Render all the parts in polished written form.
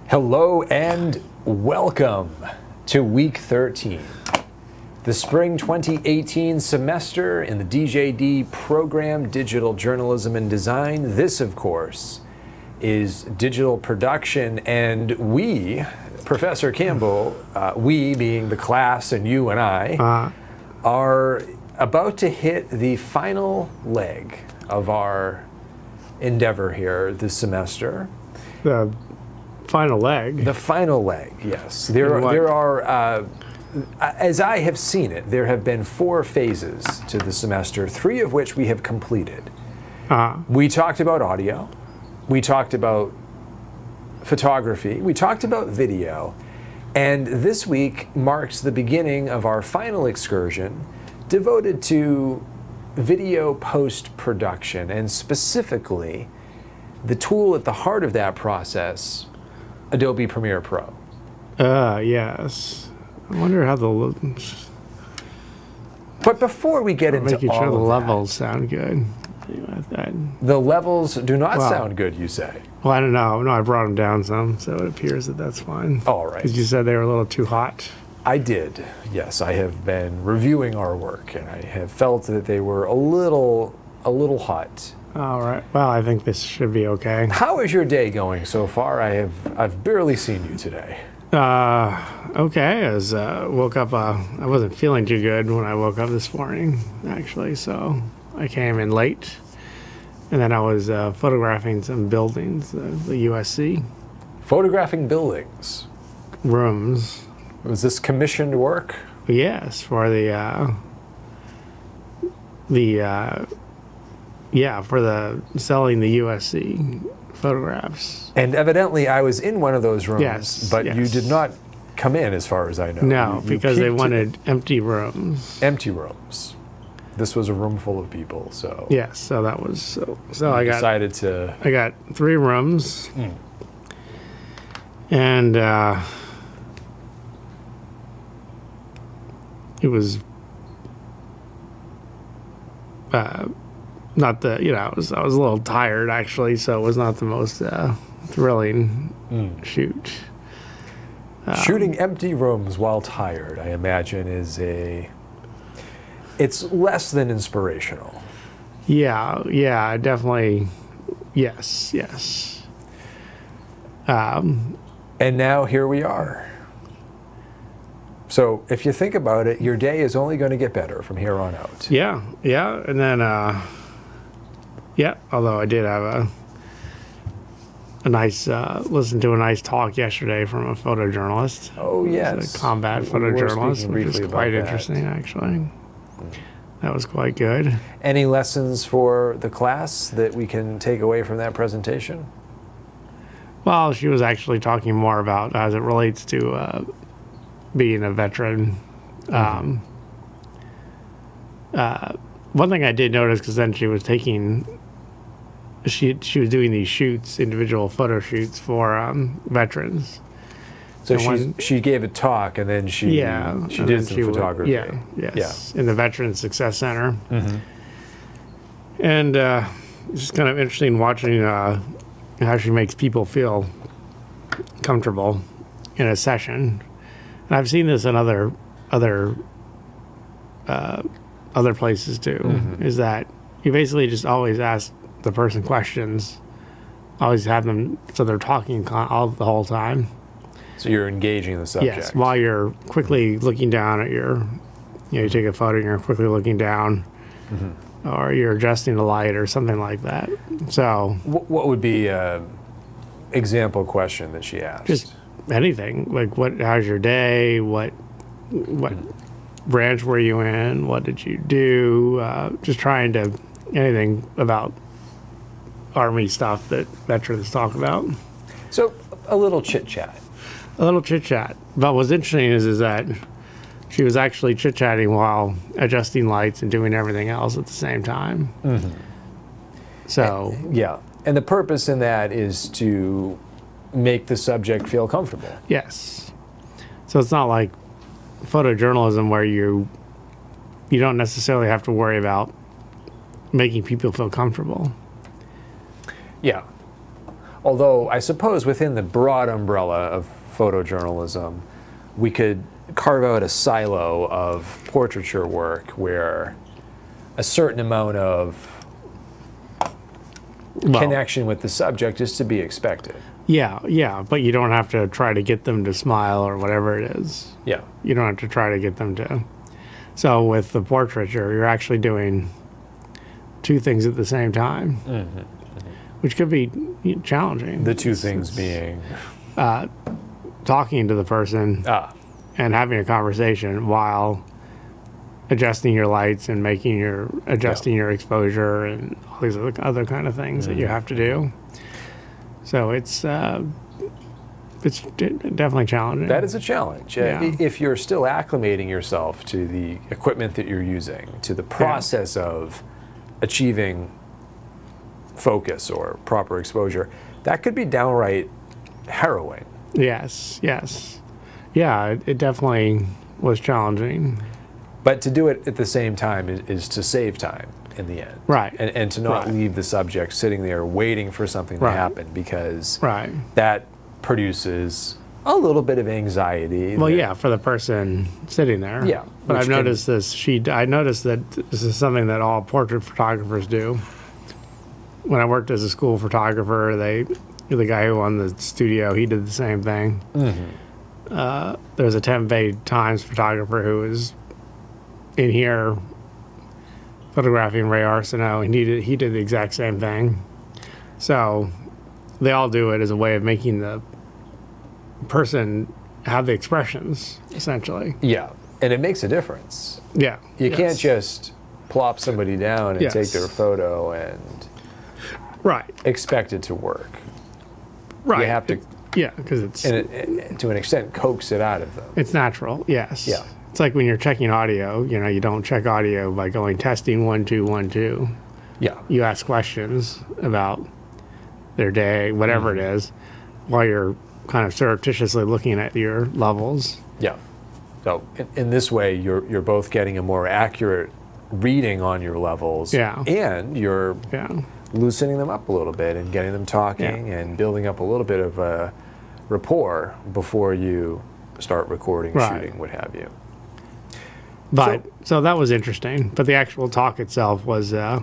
Hello and welcome to week 13, the spring 2018 semester in the DJD program, Digital Journalism and Design. This, of course, is digital production, and we, Professor Campbell, we being the class and you and I, are about to hit the final leg of our endeavor here this semester. The final leg? The final leg, yes. There are, as I have seen it, there have been 4 phases to the semester, 3 of which we have completed. We talked about audio, we talked about photography, we talked about video, and this week marks the beginning of our final excursion devoted to video post-production, and specifically the tool at the heart of that process, Adobe Premiere Pro. Yes. I wonder how But before we get into making all sure the of levels sound good. the levels do not sound good, you say? Well, I don't know. No, I brought them down some, so it appears that that's fine. All right. Because you said they were a little too hot. I did, yes. I have been reviewing our work, and I have felt that they were a little hot. All right. Well, I think this should be okay. How is your day going so far? I've barely seen you today. Okay. As woke up, I wasn't feeling too good when I woke up this morning, actually. So I came in late, and then I was photographing some buildings, the USC. Photographing buildings. Rooms. Was this commissioned work? Yes, for for the selling the USC photographs. And evidently I was in one of those rooms, yes, but yes. you did not come in as far as I know. No, you because they peeked wanted empty rooms. empty rooms. This was a room full of people, so Yes, so that was so I decided to got 3 rooms. And it was not the, I was a little tired actually, so it was not the most thrilling shoot. shooting empty rooms while tired, I imagine, it's less than inspirational. Yeah, definitely. Yes. And now here we are. So if you think about it, your day is only going to get better from here on out. Yeah, and then although I did have a nice listen to a nice talk yesterday from a photojournalist. Oh yes, a combat photojournalist, which was quite interesting actually. That was quite good. Any lessons for the class that we can take away from that presentation? Well, she was actually talking more about as it relates to being a veteran. One thing I did notice, because then she was taking, she was doing these shoots, individual photo shoots for veterans. So she gave a talk, and then she did some photography. Yes, in the Veterans Success Center. And it's just kind of interesting watching how she makes people feel comfortable in a session. And I've seen this in other places too. Is that you basically just always ask the person questions, always have them so they're talking the whole time. So you're engaging the subject. Yes, while you're quickly looking down at you take a photo and you're quickly looking down, or you're adjusting the light or something like that. So what would be an example question that she asked? Just anything, like how's your day? What branch were you in? What did you do? Just trying to, anything about Army stuff that veterans talk about. So a little chit-chat. But what's interesting is that she was actually chit-chatting while adjusting lights and doing everything else at the same time. So and the purpose in that is to make the subject feel comfortable. Yes. So it's not like photojournalism where you don't necessarily have to worry about making people feel comfortable. Yeah. Although I suppose within the broad umbrella of photojournalism, we could carve out a silo of portraiture work where a certain amount of connection with the subject is to be expected. Yeah, but you don't have to try to get them to smile or whatever it is. Yeah. You don't have to try to get them to. So with the portraiture, you're actually doing two things at the same time, which could be challenging. The two things being talking to the person and having a conversation while adjusting your lights and adjusting your exposure and all these other kind of things that you have to do. So it's definitely challenging. That is a challenge. If you're still acclimating yourself to the equipment that you're using, to the process of achieving focus or proper exposure, that could be downright harrowing. Yes. Yeah, it definitely was challenging. But to do it at the same time is to save time in the end. Right. And to not leave the subject sitting there waiting for something to happen, because that produces a little bit of anxiety. Well, yeah, for the person sitting there. Yeah. But I've noticed this. I noticed that this is something that all portrait photographers do. When I worked as a school photographer, the guy who owned the studio, he did the same thing. There was a Tampa Times photographer who was in here photographing Ray Arsenault, and he did the exact same thing. So they all do it as a way of making the person have the expressions, essentially. Yeah, and it makes a difference. Yeah. You can't just plop somebody down and take their photo and expect it to work. Right. You have to, because it's to an extent, coax it out of them. It's natural. Yes. Yeah. It's like when you're checking audio. You don't check audio by going testing 1 2 1 2. Yeah. You ask questions about their day, whatever it is, while you're kind of surreptitiously looking at your levels. Yeah. So in this way, you're both getting a more accurate reading on your levels. Yeah. And you're loosening them up a little bit and getting them talking and building up a little bit of a rapport before you start recording, shooting, what have you. But so that was interesting. But the actual talk itself was it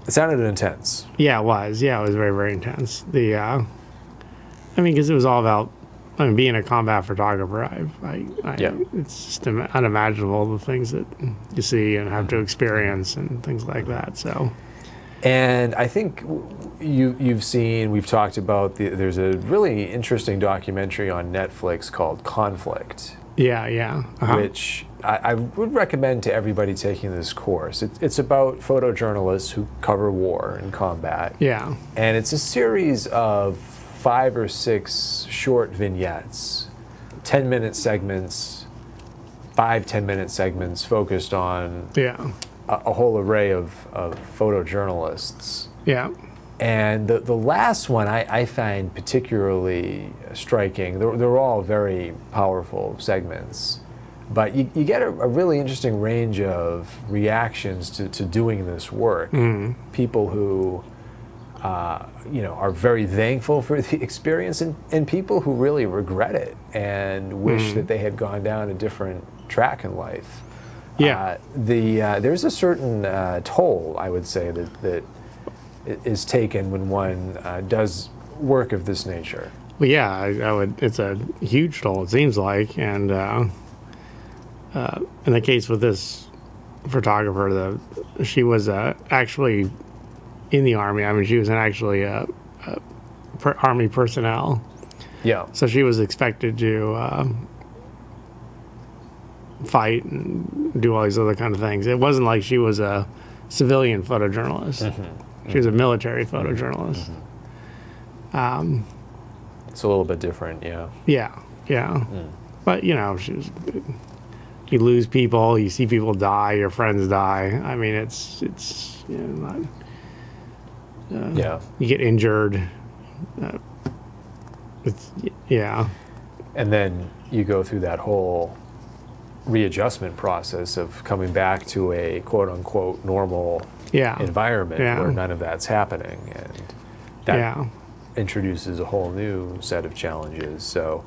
sounded intense. Yeah, it was. Yeah, it was very, very intense. Because it was all about being a combat photographer. It's just unimaginable the things that you see and have to experience and things like that. So, and I think we've talked about there's a really interesting documentary on Netflix called Conflict. Yeah. Which I would recommend to everybody taking this course. It's about photojournalists who cover war and combat. Yeah. And it's a series of 5 or 6 short vignettes, 10-minute segments, 5 10-minute segments focused on a whole array of photojournalists. Yeah. And the last one I find particularly striking. They're all very powerful segments, but you get a really interesting range of reactions to doing this work. People who are very thankful for the experience, and people who really regret it and wish that they had gone down a different track in life. Yeah. There's a certain toll, I would say, that is taken when one does work of this nature. Well, yeah, I would. It's a huge toll, it seems like, and in the case with this photographer, she was actually in the Army. She was actually Army personnel. Yeah. So she was expected to fight and do all these other kind of things. It wasn't like she was a civilian photojournalist. She was a military photojournalist. It's a little bit different, yeah. But you lose people, you see people die, your friends die. It's not. You get injured. And then you go through that whole readjustment process of coming back to a quote-unquote normal environment where none of that's happening, and introduces a whole new set of challenges. So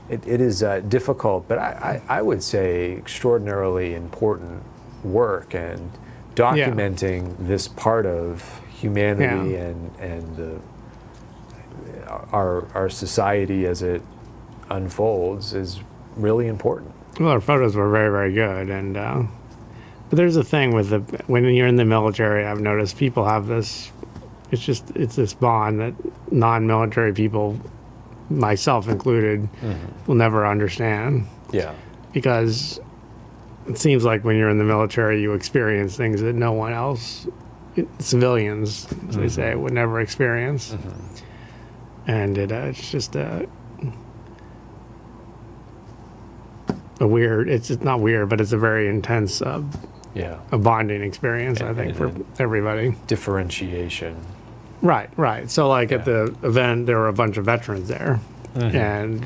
it is difficult, but I would say extraordinarily important work, and documenting this part of humanity and our society as it unfolds is really important. Well, our photos were very, very good, and but there's a thing with when you're in the military, I've noticed people have this. It's this bond that non-military people, myself included, will never understand. Yeah. Because it seems like when you're in the military, you experience things that no one else, civilians, as they say, would never experience. And it's just a weird, it's not weird, but it's a very intense a bonding experience, I think, for everybody. Differentiation. Right. So like at the event, there were a bunch of veterans there, and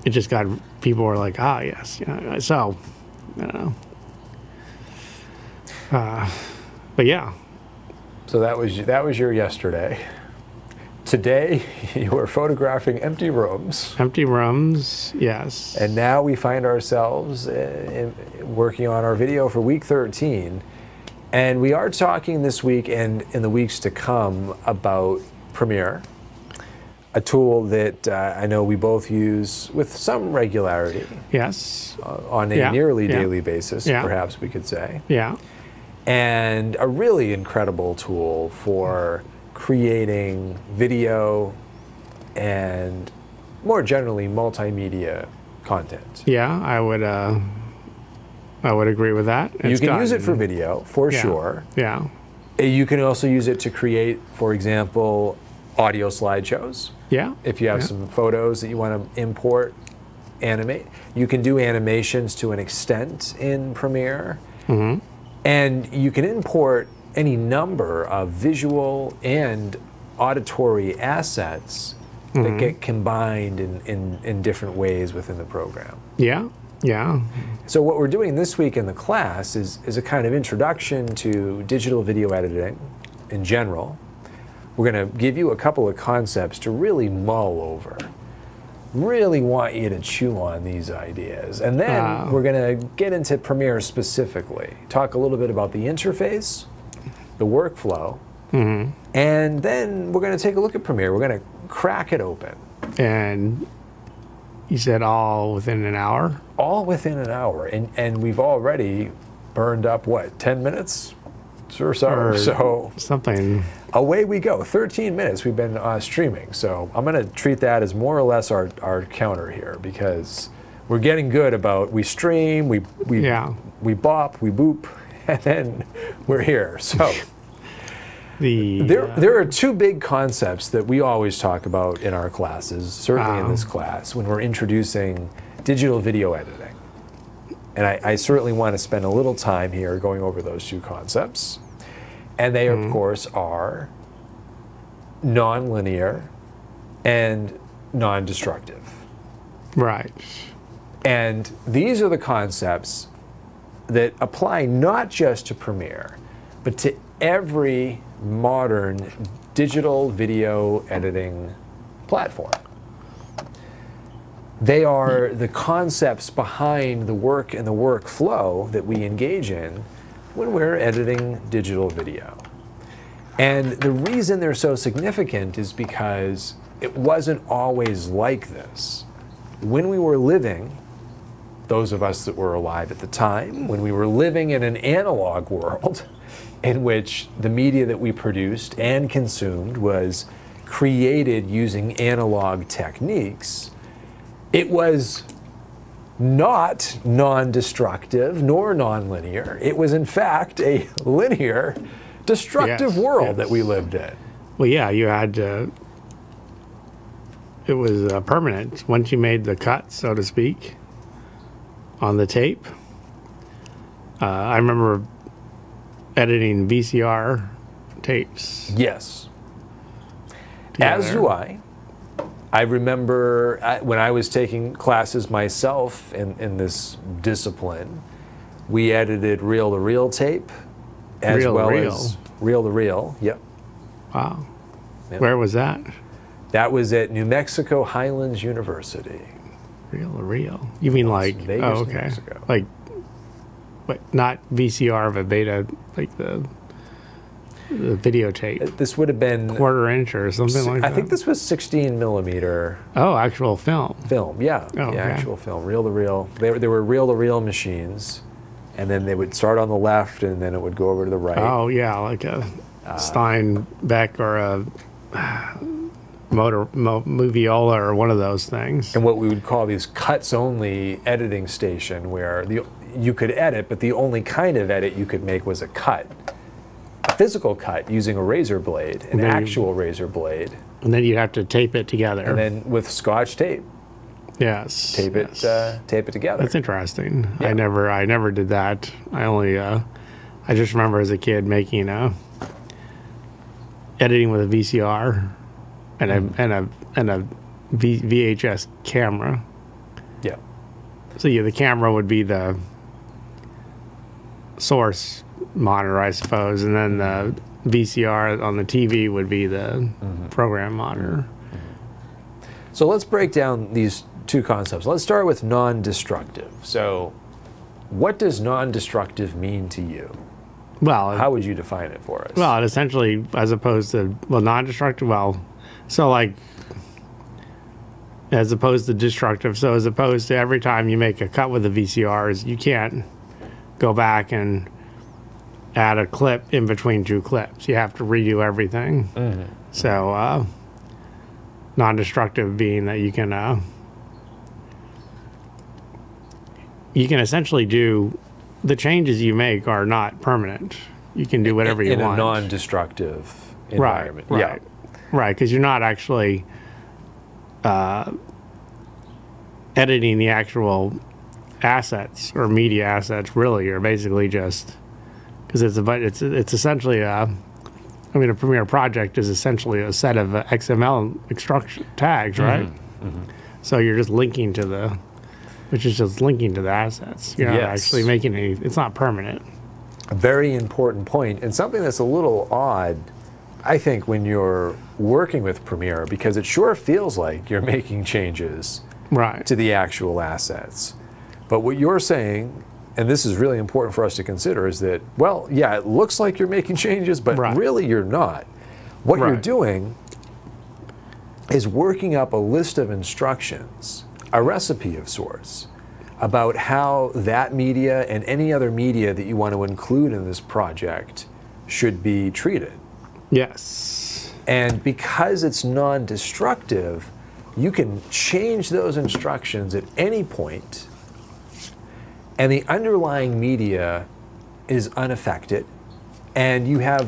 it just got, people were like, yes, so, but yeah. So that was your yesterday. Today, you were photographing empty rooms. Empty rooms, yes. And now we find ourselves working on our video for week 13. And we are talking this week and in the weeks to come about Premiere, a tool that I know we both use with some regularity. Yes. On a nearly daily basis, perhaps we could say. Yeah. And a really incredible tool for creating video and more generally multimedia content. Yeah, I would agree with that. You can use it for video, for sure. Yeah. You can also use it to create, for example, audio slideshows. Yeah. If you have some photos that you want to import, animate. You can do animations to an extent in Premiere. And you can import any number of visual and auditory assets that get combined in different ways within the program. Yeah. So what we're doing this week in the class is a kind of introduction to digital video editing in general. We're going to give you a couple of concepts to really mull over. Really want you to chew on these ideas. And then we're going to get into Premiere specifically. Talk a little bit about the interface, the workflow, and then we're going to take a look at Premiere. We're going to crack it open. And you said all within an hour? All within an hour. And we've already burned up, what, 10 minutes or so? Or so something. Away we go. 13 minutes we've been streaming. So I'm going to treat that as more or less our counter here, because we're getting good about, we stream, we bop, we boop, and then we're here. So there are two big concepts that we always talk about in our classes, certainly in this class, when we're introducing digital video editing. And I certainly want to spend a little time here going over those two concepts. And they, of course, are nonlinear and non-destructive. Right. And these are the concepts that apply not just to Premiere, but to every modern digital video editing platform. They are the concepts behind the work and the workflow that we engage in when we're editing digital video. And the reason they're so significant is because it wasn't always like this. When we were living, those of us that were alive at the time, when we were living in an analog world in which the media that we produced and consumed was created using analog techniques, it was not non-destructive nor non-linear. It was in fact a linear, destructive world that we lived in. Well, yeah, you had to, it was permanent. Once you made the cut, so to speak, on the tape. I remember editing VCR tapes. Yes. together. As do I. I remember when I was taking classes myself in this discipline, we edited reel-to-reel tape as well as reel-to-reel. Yep. Wow. Yep. Where was that? That was at New Mexico Highlands University. Reel to reel. You mean Las like, Vegas, oh, New okay. Mexico. Like, what, not VCR, but beta, like the videotape. This would have been quarter-inch or something like that? I think this was 16 millimeter. Oh, actual film. Film, yeah. Oh, okay. Actual film, reel to reel. They were reel to reel machines, and then they would start on the left, and then it would go over to the right. Oh, yeah, like a Steinbeck or a Moviola or one of those things. And what we would call these cuts-only editing station, where you could edit, but the only kind of edit you could make was a cut. A physical cut using a razor blade, an actual razor blade. And then you'd have to tape it together. And then with Scotch tape. Yes. Tape it together. That's interesting. Yeah. I never did that. I just remember as a kid making editing with a VCR and a VHS camera. Yeah. So the camera would be the source monitor, I suppose, and then the VCR on the TV would be the program monitor. So let's break down these two concepts. Let's start with non-destructive. So what does non-destructive mean to you? Well, how would you define it for us? Well, it essentially, as opposed to, non-destructive, so like, as opposed to destructive, so as opposed to every time you make a cut with the VCRs, you can't go back and add a clip in between two clips. You have to redo everything. So, non-destructive being that you can essentially do, the changes you make are not permanent. You can do whatever you want. In a non-destructive environment. Right, because you're not actually editing the actual assets or media assets, really. You're basically just, because it's essentially a Premiere project is essentially a set of XML extraction tags, right? So you're just linking to the assets. You're not actually making any, it's not permanent. A very important point, and something that's a little odd, I think, when you're working with Premiere, because it sure feels like you're making changes to the actual assets. But what you're saying, and this is really important for us to consider, is that, well, yeah, it looks like you're making changes, but really you're not. What you're doing is working up a list of instructions, a recipe of sorts, about how that media and any other media that you want to include in this project should be treated. Yes. And because it's non-destructive, you can change those instructions at any point, and the underlying media is unaffected, and you have,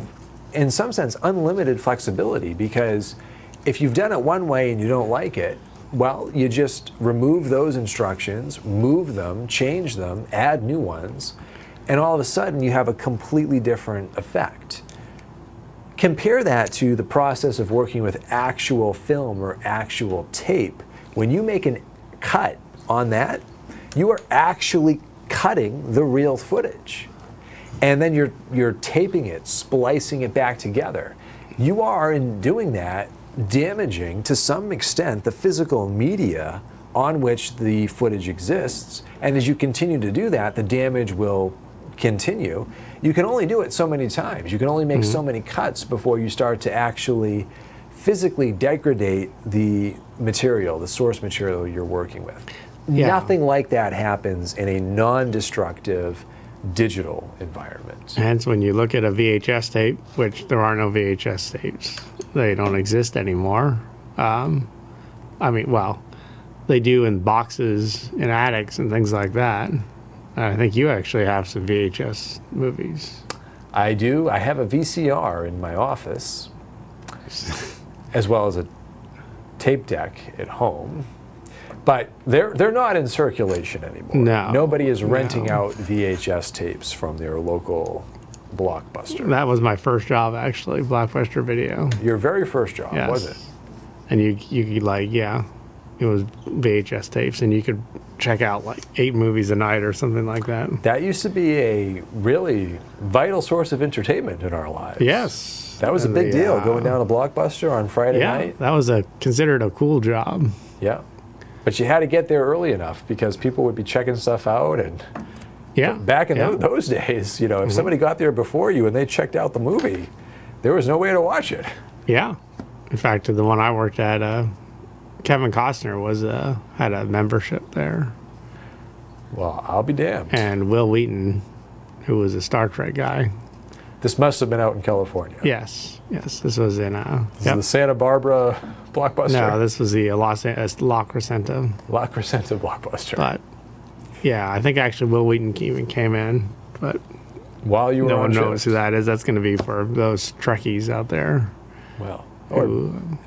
in some sense, unlimited flexibility, because if you've done it one way and you don't like it, well, you just remove those instructions, move them, change them, add new ones, and all of a sudden you have a completely different effect. Compare that to the process of working with actual film or actual tape. When you make a cut on that, you are actually cutting the real footage. And then you're taping it, splicing it back together. You are, in doing that, damaging to some extent the physical media on which the footage exists, and as you continue to do that, the damage will continue. You can only do it so many times. You can only make so many cuts before you start to actually physically degrade the material, the source material you're working with. Nothing like that happens in a non-destructive digital environment. Hence, when you look at a VHS tape, which there are no VHS tapes, they don't exist anymore. They do in boxes in attics and things like that. I think you actually have some VHS movies. I do. I have a VCR in my office, as well as a tape deck at home. But they're not in circulation anymore. No. Nobody is renting out VHS tapes from their local Blockbuster. That was my first job, actually, Blockbuster Video. Your very first job, was it? And you could, like, it was VHS tapes, and you could check out like 8 movies a night or something like that. That used to be a really vital source of entertainment in our lives. Yes. That was a big deal, going down to Blockbuster on Friday night. That was considered a cool job. Yeah. But you had to get there early enough because people would be checking stuff out. And back in those days, if somebody got there before you and they checked out the movie, there was no way to watch it. Yeah. In fact, the one I worked at, Kevin Costner had a membership there. Well, I'll be damned. And Will Wheaton, who was a Star Trek guy. This must have been out in California. Yes. This was in the Santa Barbara Blockbuster. No, this was the La Crescenta. La Crescenta Blockbuster. But yeah, I think actually Will Wheaton even came in, but while you were no on one shift. knows who that is. That's going to be for those Trekkies out there. Well, or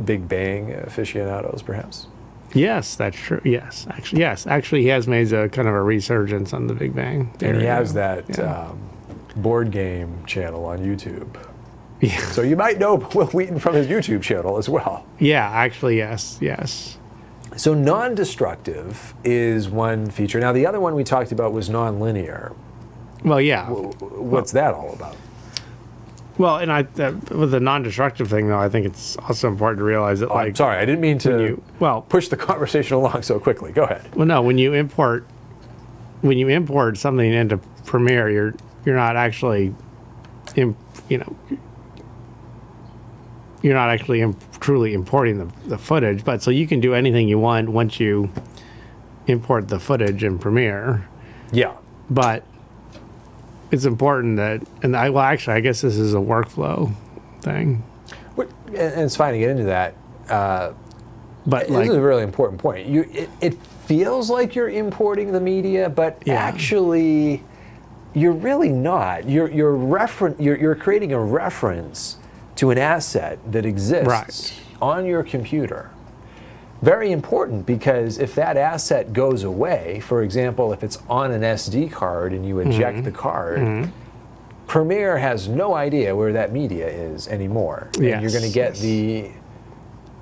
Big Bang aficionados, perhaps. Yes, that's true. Yes, actually, he has made a kind of a resurgence on the Big Bang. And he has that board game channel on YouTube. Yeah. So you might know Will Wheaton from his YouTube channel as well. Yeah, actually, yes. So non-destructive is one feature. Now, the other one we talked about was non-linear. Well, yeah. What's that all about? Well, and with the non-destructive thing, though, I think it's also important to realize that, I'm sorry, I didn't mean to push the conversation along so quickly. Go ahead. Well, no, when you import something into Premiere, you're not actually, truly importing the footage. But so you can do anything you want once you import the footage in Premiere. Yeah. But it's important that, I guess this is a workflow thing. And it's fine to get into that. But this is a really important point. It feels like you're importing the media, but actually, you're really not. You're creating a reference to an asset that exists on your computer. Very important, because if that asset goes away, for example, if it's on an SD card and you eject the card, Premiere has no idea where that media is anymore. And you're going to get the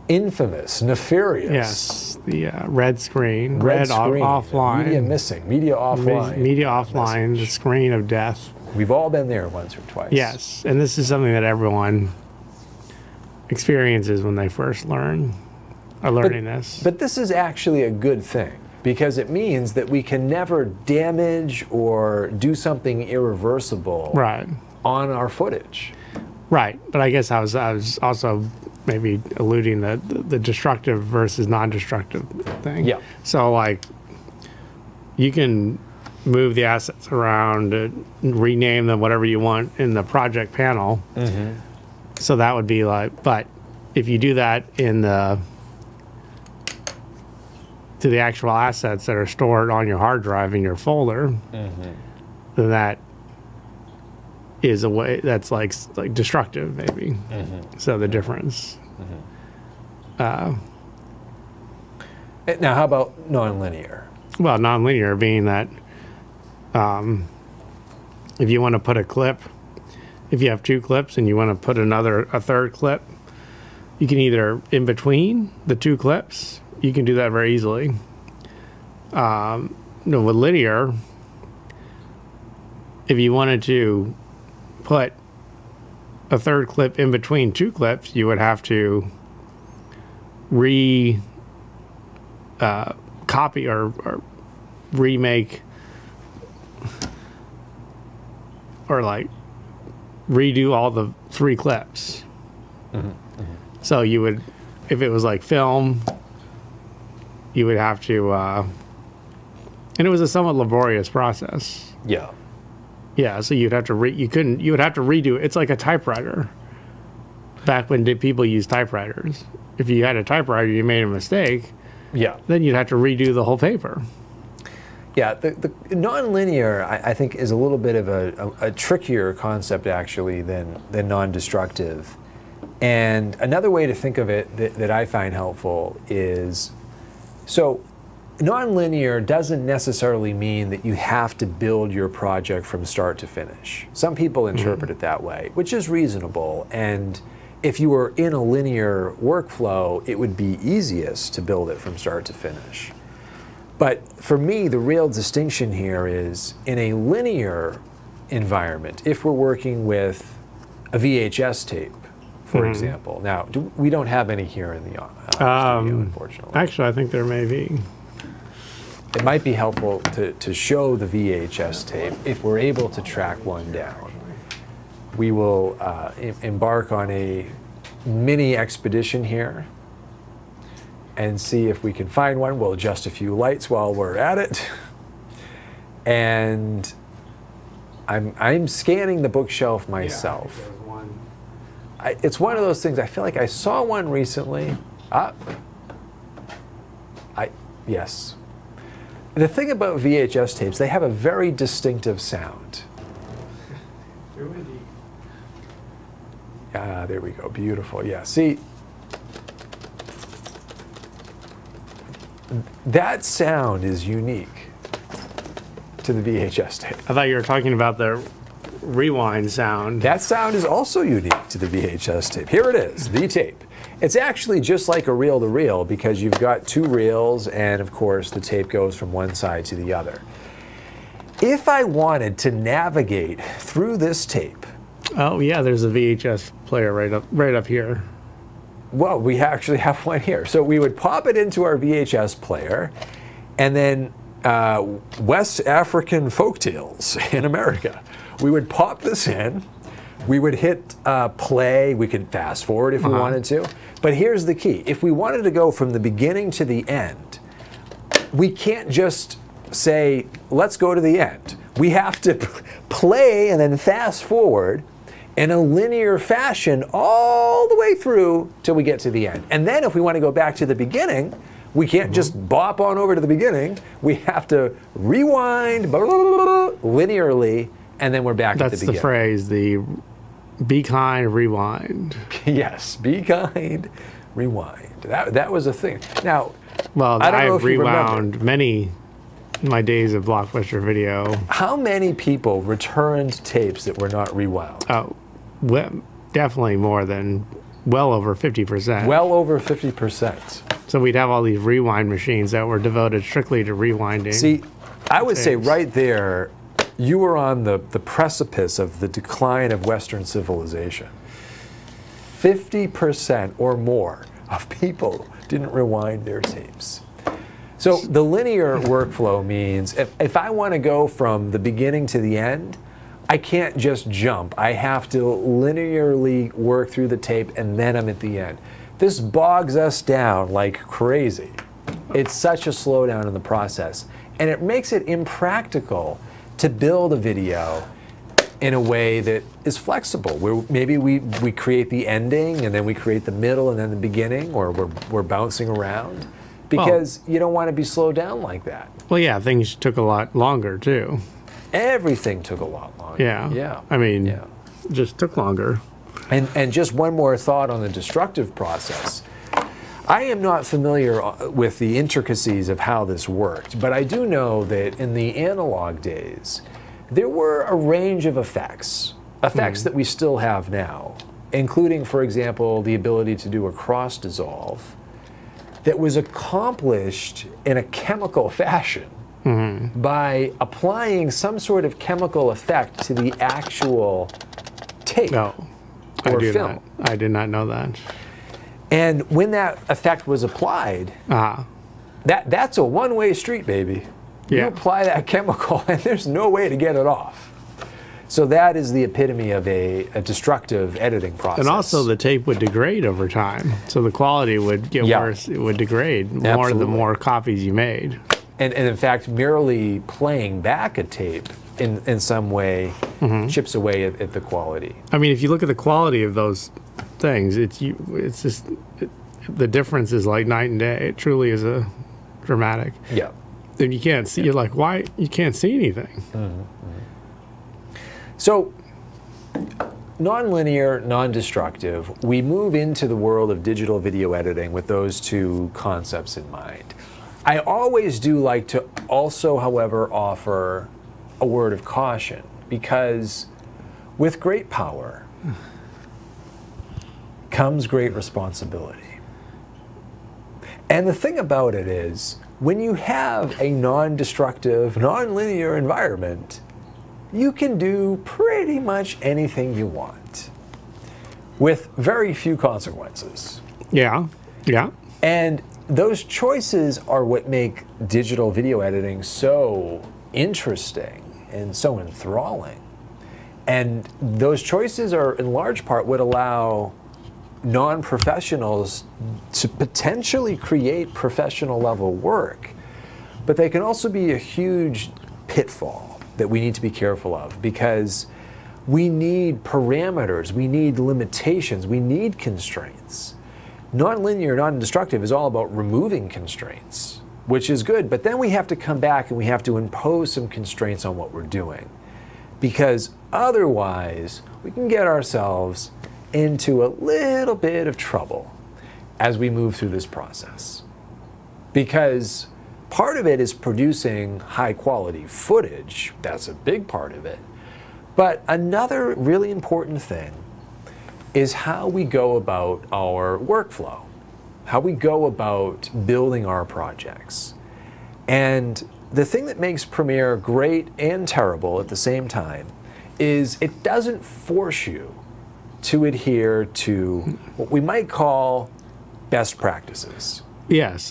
infamous, nefarious... the red screen. Red screen. Offline. Media missing. Media offline. Media offline, the screen of death. We've all been there once or twice. Yes, and this is something that everyone experiences when they first are learning this. But this is actually a good thing, because it means that we can never damage or do something irreversible on our footage. Right, but I guess I was also maybe alluding the destructive versus non-destructive thing. Yeah. So like, you can move the assets around, rename them whatever you want in the project panel. So that would be like, but if you do that to the actual assets that are stored on your hard drive in your folder, then that is a way that's like destructive, maybe. So the difference. Now, how about non-linear? Well, non-linear being that if you want to put a clip, if you have 2 clips and you want to put a third clip, you can either in between the 2 clips, you can do that very easily. With linear, if you wanted to put a third clip in between 2 clips, you would have to copy or remake or like redo all the 3 clips. So you would, if it was like film, you would have to, and it was a somewhat laborious process. Yeah, so you'd have to you would have to redo it. It's like a typewriter. Back when people used typewriters. If you had a typewriter, you made a mistake, then you'd have to redo the whole paper. Yeah, the non-linear, I think, is a little bit of a trickier concept, actually, than non-destructive. And another way to think of it that I find helpful is, so non-linear doesn't necessarily mean that you have to build your project from start to finish. Some people interpret it that way, which is reasonable, and if you were in a linear workflow, it would be easiest to build it from start to finish. But for me, the real distinction here is in a linear environment, if we're working with a VHS tape, for example. Now, we don't have any here in the studio, unfortunately. Actually, I think there may be. It might be helpful to show the VHS tape if we're able to track one down. We will embark on a mini expedition here and see if we can find one. We'll adjust a few lights while we're at it. And I'm scanning the bookshelf myself. It's one of those things, I feel like I saw one recently. Yes. The thing about VHS tapes, they have a very distinctive sound. There we go, beautiful. Yeah, see, that sound is unique to the VHS tape. I thought you were talking about the rewind sound. That sound is also unique to the VHS tape. Here it is, the tape. It's actually just like a reel-to-reel because you've got two reels and of course the tape goes from one side to the other. If I wanted to navigate through this tape. Oh yeah, there's a VHS player right up here. Well, we actually have one here. So we would pop it into our VHS player and then West African folktales in America. We would pop this in, we would hit play, we could fast forward if we wanted to, but here's the key. If we wanted to go from the beginning to the end, we can't just say, let's go to the end. We have to play and then fast forward in a linear fashion all the way through till we get to the end. And then if we want to go back to the beginning, we can't just bop on over to the beginning. We have to rewind linearly, and then we're back at the beginning. That's the phrase, the be kind, rewind. Yes, be kind, rewind. That was a thing. Now, well, I've rewound many in my days of Blockbuster Video. How many people returned tapes that were not rewound? Oh, well, definitely more than well over 50%. Well over 50%. So we'd have all these rewind machines that were devoted strictly to rewinding. See, I would say right there, you were on the precipice of the decline of Western civilization. 50% or more of people didn't rewind their tapes. So the linear workflow means if I want to go from the beginning to the end, I can't just jump. I have to linearly work through the tape and then I'm at the end. This bogs us down like crazy. It's such a slowdown in the process. And it makes it impractical to build a video in a way that is flexible, where maybe we create the ending and then we create the middle and then the beginning, or we're bouncing around, because you don't want to be slowed down like that. Well, yeah, things took a lot longer too. Everything took a lot longer. Yeah. I mean, just took longer. And just one more thought on the destructive process. I am not familiar with the intricacies of how this worked, but I do know that in the analog days, there were a range of effects that we still have now, including, for example, the ability to do a cross dissolve that was accomplished in a chemical fashion by applying some sort of chemical effect to the actual tape or film. I did not know that. And when that effect was applied, that's a one-way street, baby. You apply that chemical and there's no way to get it off. So that is the epitome of a destructive editing process. And also the tape would degrade over time. So the quality would get worse. It would degrade more the more copies you made. And in fact, merely playing back a tape in some way chips away at the quality. I mean, if you look at the quality of those things, the difference is like night and day. It truly is a dramatic. Yeah. And you can't see. You're like, why? You can't see anything. So, non-linear, non-destructive. We move into the world of digital video editing with those two concepts in mind. I always do like to also, however, offer a word of caution, because with great power comes great responsibility. And the thing about it is, when you have a non-destructive, non-linear environment, you can do pretty much anything you want with very few consequences. Yeah, yeah. And those choices are what make digital video editing so interesting and so enthralling. And those choices are in large part what allow non-professionals to potentially create professional level work, but they can also be a huge pitfall that we need to be careful of, because we need parameters, we need limitations, we need constraints. Non-linear, non-destructive is all about removing constraints, which is good, but then we have to come back and we have to impose some constraints on what we're doing, because otherwise we can get ourselves into a little bit of trouble as we move through this process. Because part of it is producing high quality footage, that's a big part of it. But another really important thing is how we go about our workflow, how we go about building our projects. And the thing that makes Premiere great and terrible at the same time is it doesn't force you to adhere to what we might call best practices. Yes,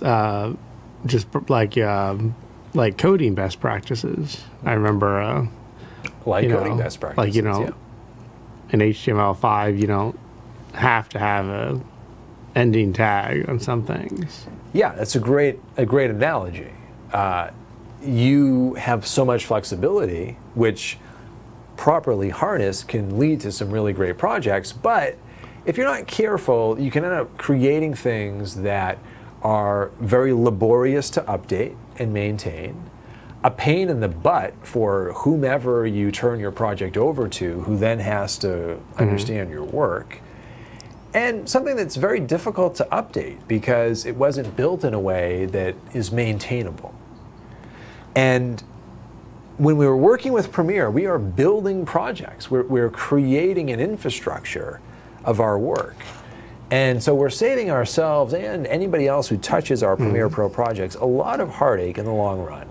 just like coding best practices. I remember coding best practices. Like, in HTML5, you don't have to have a ending tag on some things. Yeah, that's a great analogy. You have so much flexibility, which properly harnessed can lead to some really great projects, but if you're not careful, you can end up creating things that are very laborious to update and maintain, a pain in the butt for whomever you turn your project over to, who then has to understand your work, and something that's very difficult to update because it wasn't built in a way that is maintainable. And when we were working with Premiere, we are building projects. We're creating an infrastructure of our work. And so we're saving ourselves and anybody else who touches our Premiere Pro projects a lot of heartache in the long run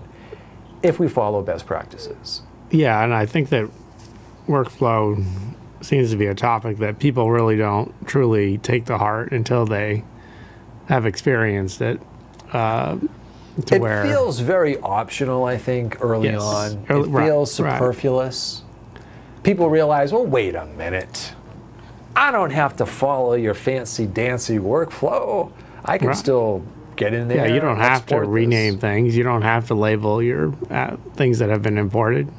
if we follow best practices. Yeah, and I think that workflow seems to be a topic that people really don't truly take to heart until they have experienced it. It feels very optional, I think, early on. It feels superfluous. People realize, well, wait a minute. I don't have to follow your fancy-dancy workflow. I can still get in there. Yeah, you don't have to rename things. You don't have to label your things that have been imported.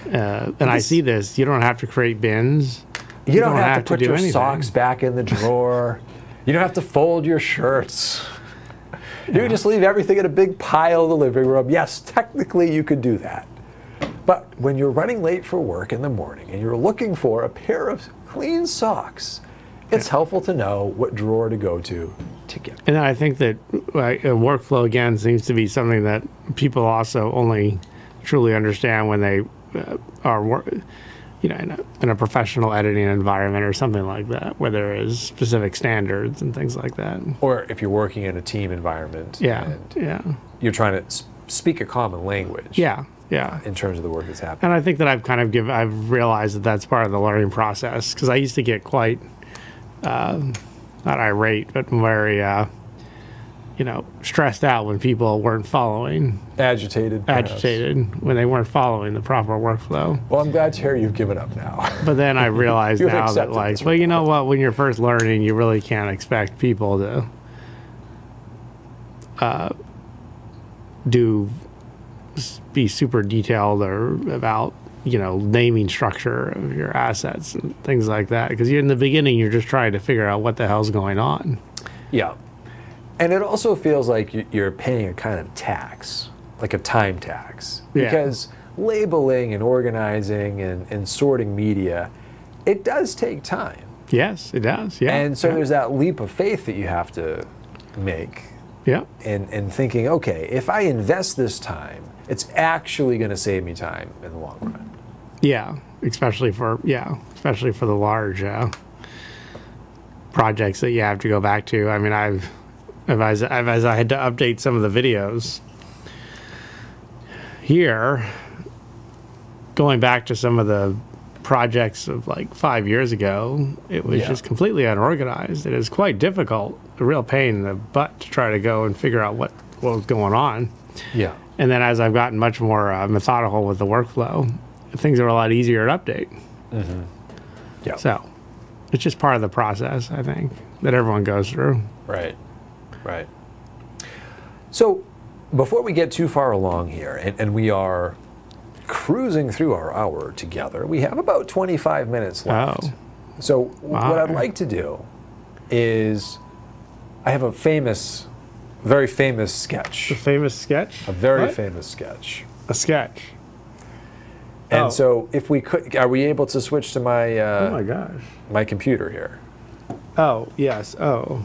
And I see this. You don't have to create bins. You don't have to put your socks back in the drawer. You don't have to fold your shirts. You can just leave everything in a big pile in the living room. Yes, technically you could do that. But when you're running late for work in the morning and you're looking for a pair of clean socks, it's helpful to know what drawer to go to get. And I think that workflow, again, seems to be something that people also only truly understand when they are in a professional editing environment or something like that, where there is specific standards and things like that. Or if you're working in a team environment. And you're trying to speak a common language. Yeah. In terms of the work that's happening. And I think that I've realized that that's part of the learning process, because I used to get quite, not irate, but very, stressed out when people weren't following. Agitated when they weren't following the proper workflow. Well, I'm glad to hear you've given up now. But then I realized now that, well, you know what? When you're first learning, you really can't expect people to be super detailed or about naming structure of your assets and things like that, because in the beginning you're just trying to figure out what the hell's going on. Yeah. And it also feels like you're paying a kind of tax, like a time tax, because labeling and organizing and sorting media, it does take time. Yes, it does. Yeah. And so there's that leap of faith that you have to make. Yeah. And thinking, okay, if I invest this time, it's actually going to save me time in the long run. Yeah, especially for the large projects that you have to go back to. I mean, as I had to update some of the videos here, going back to some of the projects of like 5 years ago, it was just completely unorganized. It is quite difficult, a real pain in the butt to try to go and figure out what was going on. Yeah. And then as I've gotten much more methodical with the workflow, things are a lot easier to update. Mm-hmm. Yeah. So it's just part of the process, I think, that everyone goes through. Right. Right. So before we get too far along here, and we are cruising through our hour together, we have about 25 minutes left. Oh. So what I'd like to do is, I have a very famous sketch. A famous sketch? A very famous sketch. A sketch. And so if we could, are we able to switch to my, oh my gosh, my computer here? Oh, yes. Oh.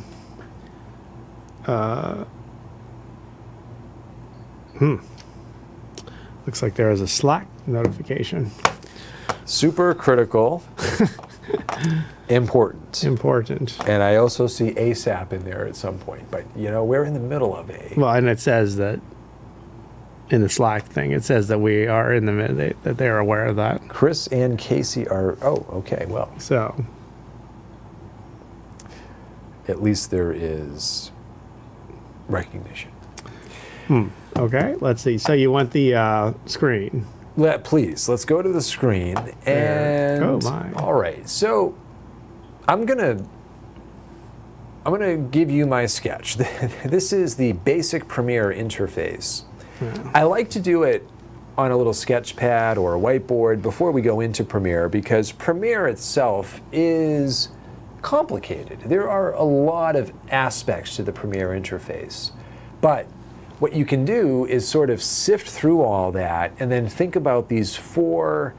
Looks like there is a Slack notification. Super critical. Important. Important. And I also see ASAP in there at some point, but you know, we're in the middle of a... Well, and it says that in the Slack thing, it says that we are in the middle, that they're aware of that. Chris and Casey are, oh, okay, well. So. At least there is recognition. Okay, let's see. So you want the screen? Please, let's go to the screen. And oh my! All right, so I'm gonna give you my sketch. This is the basic Premiere interface. Yeah. I like to do it on a little sketch pad or a whiteboard before we go into Premiere, because Premiere itself is complicated. There are a lot of aspects to the Premiere interface, but what you can do is sort of sift through all that and then think about these 4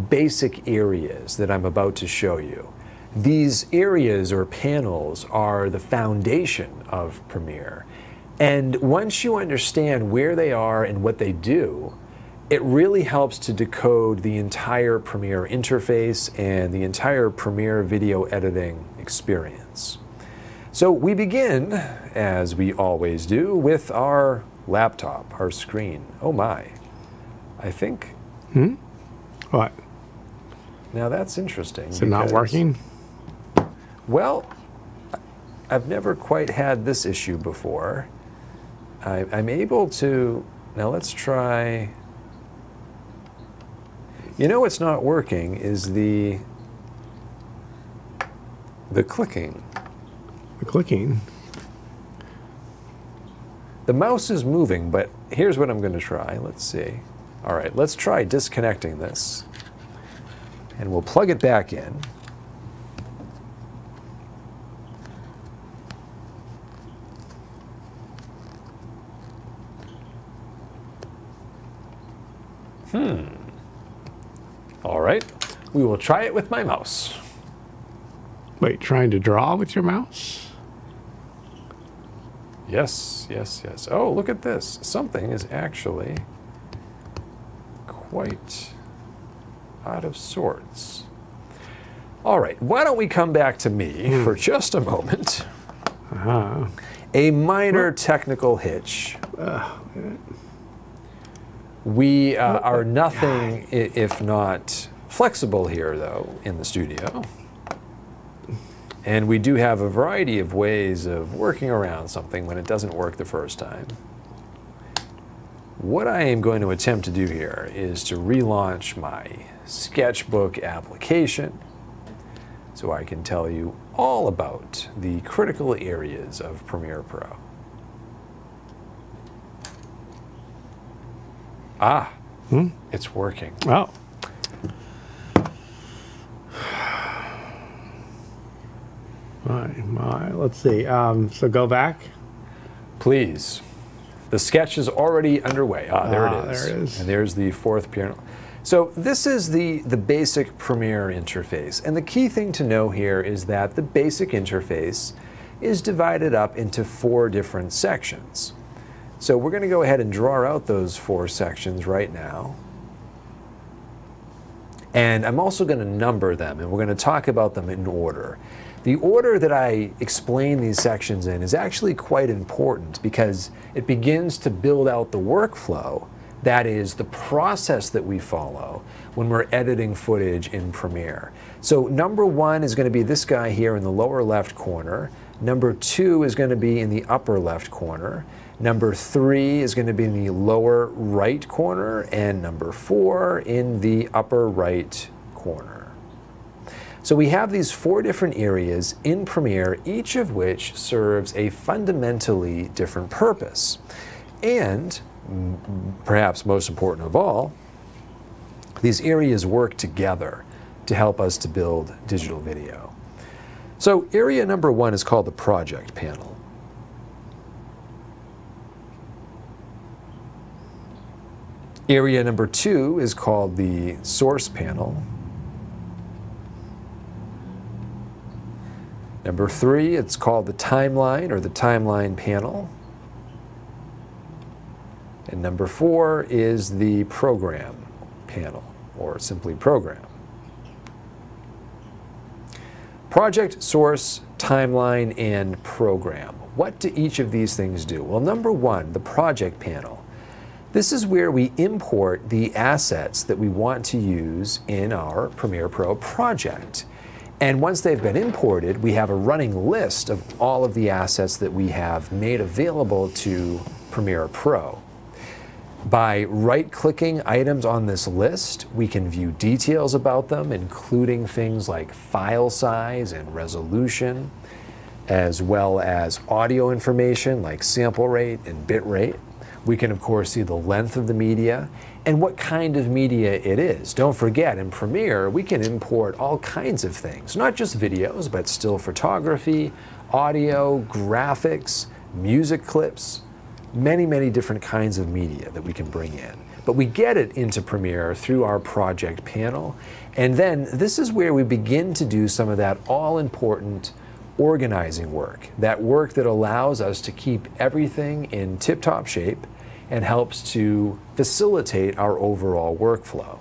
basic areas that I'm about to show you. These areas or panels are the foundation of Premiere. And once you understand where they are and what they do, it really helps to decode the entire Premiere interface and the entire Premiere video editing experience. So we begin, as we always do, with our laptop, our screen. Oh my, I think... What? Now that's interesting. Is it not working? Well, I've never quite had this issue before. I'm able to... Now let's try... You know what's not working is the clicking. The clicking. The mouse is moving, but here's what I'm going to try. Let's see. All right, let's try disconnecting this. And we'll plug it back in. All right, we will try it with my mouse. Wait, trying to draw with your mouse? Yes, yes, yes. Oh, look at this. Something is actually quite out of sorts. All right, why don't we come back to me for just a moment. A minor technical hitch. We are nothing if not flexible here, though, in the studio. And we do have a variety of ways of working around something when it doesn't work the first time. What I am going to attempt to do here is to relaunch my sketchbook application so I can tell you all about the critical areas of Premiere Pro. Ah, it's working. Oh. My, let's see. So go back. Please. The sketch is already underway. Ah, there it is. There it is. And there's the 4th panel. So this is the basic Premiere interface. And the key thing to know here is that the basic interface is divided up into 4 different sections. So we're going to go ahead and draw out those 4 sections right now. And I'm also going to number them, and we're going to talk about them in order. The order that I explain these sections in is actually quite important because it begins to build out the workflow, that is, the process that we follow when we're editing footage in Premiere. So number 1 is going to be this guy here in the lower left corner. Number 2 is going to be in the upper left corner. Number 3 is going to be in the lower right corner, and number 4 in the upper right corner. So we have these 4 different areas in Premiere, each of which serves a fundamentally different purpose. And perhaps most important of all, these areas work together to help us to build digital video. So area number 1 is called the project panel. Area number 2 is called the source panel. Number 3, it's called the timeline or the timeline panel. And number 4 is the program panel, or simply program. Project, source, timeline, and program. What do each of these things do? Well, number 1, the project panel. This is where we import the assets that we want to use in our Premiere Pro project. And once they've been imported, we have a running list of all of the assets that we have made available to Premiere Pro. By right-clicking items on this list, we can view details about them, including things like file size and resolution, as well as audio information like sample rate and bit rate. We can, of course, see the length of the media and what kind of media it is. Don't forget, in Premiere, we can import all kinds of things, not just videos, but still photography, audio, graphics, music clips, many different kinds of media that we can bring in. But we get it into Premiere through our project panel, and then this is where we begin to do some of that all-important organizing work, that work that allows us to keep everything in tip-top shape and helps to facilitate our overall workflow.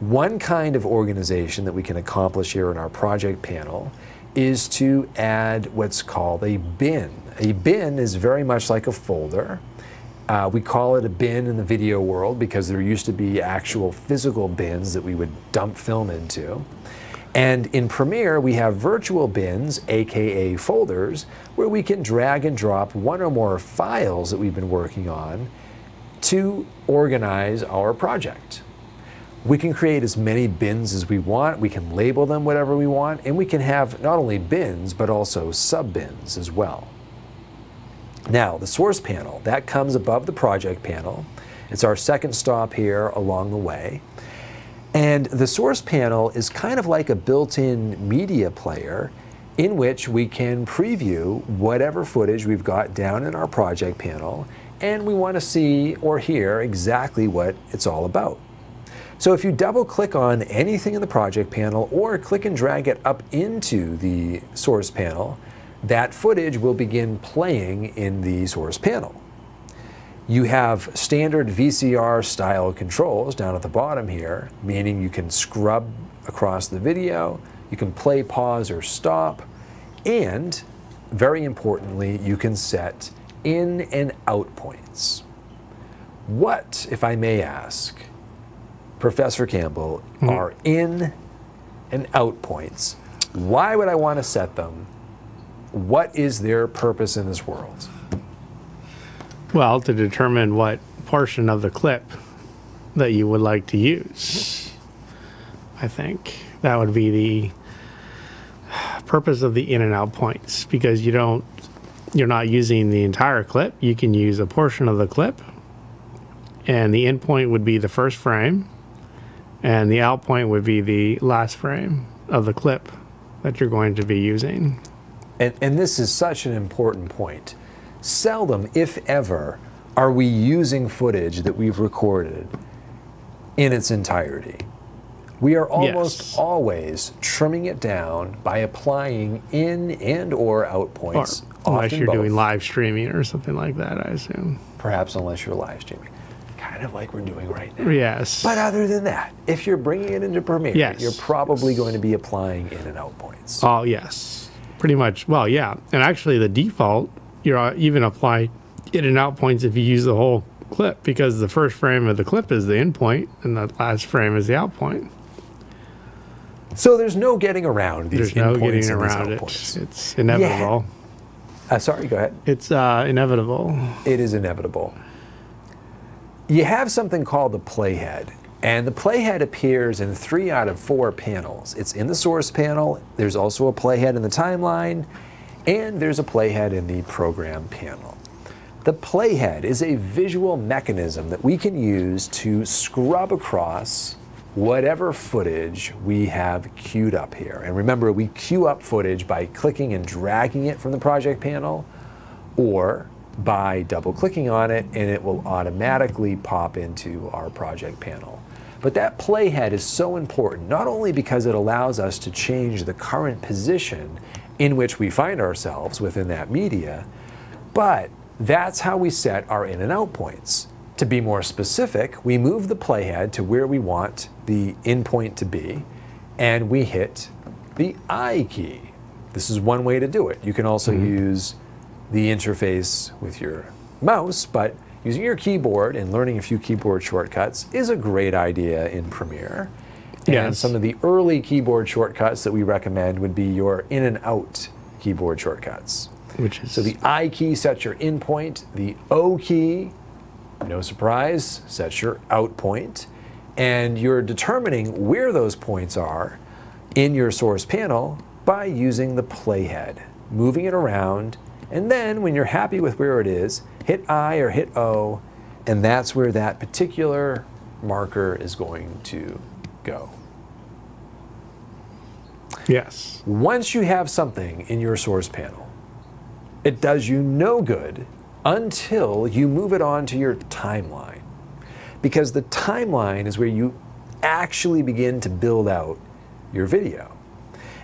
One kind of organization that we can accomplish here in our project panel is to add what's called a bin. A bin is very much like a folder. We call it a bin in the video world because there used to be actual physical bins that we would dump film into. And in Premiere, we have virtual bins, aka folders, where we can drag and drop one or more files that we've been working on to organize our project. We can create as many bins as we want, we can label them whatever we want, and we can have not only bins, but also sub-bins as well. Now, the source panel, that comes above the project panel. It's our second stop here along the way. And the source panel is kind of like a built-in media player in which we can preview whatever footage we've got down in our project panel, and we want to see or hear exactly what it's all about. So if you double-click on anything in the project panel or click and drag it up into the source panel, that footage will begin playing in the source panel. You have standard VCR style controls down at the bottom here, meaning you can scrub across the video, you can play, pause, or stop, and very importantly, you can set in and out points. What, if I may ask, Professor Campbell, are in and out points? Why would I want to set them? What is their purpose in this world? Well, to determine what portion of the clip that you would like to use. I think that would be the purpose of the in and out points, because you're not using the entire clip. You can use a portion of the clip, and the in point would be the first frame, and the out point would be the last frame of the clip that you're going to be using. And this is such an important point. Seldom, if ever, are we using footage that we've recorded in its entirety. We are almost always trimming it down by applying in and or out points. Unless you're doing live streaming or something like that, I assume. Perhaps unless you're live streaming. God, kind of like we're doing right now. Yes. But other than that, if you're bringing it into Premiere, yes. you're probably going to be applying in and out points. Oh, yes. Pretty much. Well, yeah. And actually the default, you're even apply in and out points if you use the whole clip, because the first frame of the clip is the in point and the last frame is the out point. So there's no getting around these in points and these out it. points. It's inevitable. Yeah. Sorry, go ahead. It's inevitable. It is inevitable. You have something called the playhead, and the playhead appears in 3 out of 4 panels. It's in the source panel, there's also a playhead in the timeline, and there's a playhead in the program panel. The playhead is a visual mechanism that we can use to scrub across whatever footage we have queued up here. And remember, we queue up footage by clicking and dragging it from the project panel, or by double-clicking on it, and it will automatically pop into our project panel. But that playhead is so important, not only because it allows us to change the current position in which we find ourselves within that media, but that's how we set our in and out points. To be more specific, we move the playhead to where we want the in point to be, and we hit the I key. This is one way to do it. You can also use the interface with your mouse, but using your keyboard and learning a few keyboard shortcuts is a great idea in Premiere. And some of the early keyboard shortcuts that we recommend would be your in and out keyboard shortcuts. So the I key sets your in point, the O key, no surprise, sets your out point, and you're determining where those points are in your source panel by using the playhead, moving it around, and then when you're happy with where it is, hit I or hit O, and that's where that particular marker is going to go. Yes. Once you have something in your source panel, it does you no good until you move it onto your timeline. Because the timeline is where you actually begin to build out your video.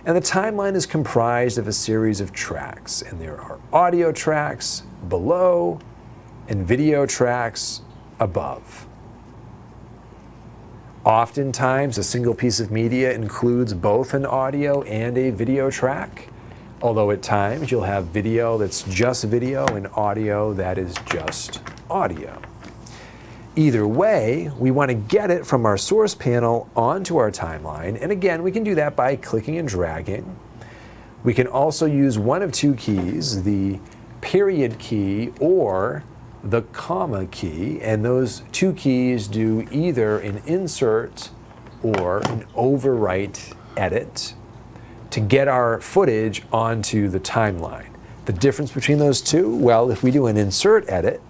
And the timeline is comprised of a series of tracks, and there are audio tracks below and video tracks above. Oftentimes, a single piece of media includes both an audio and a video track, although at times you'll have video that's just video and audio that is just audio. Either way, we want to get it from our source panel onto our timeline, and again, we can do that by clicking and dragging. We can also use one of 2 keys, the period key or the comma key, and those 2 keys do either an insert or an overwrite edit to get our footage onto the timeline. The difference between those two, well, if we do an insert edit,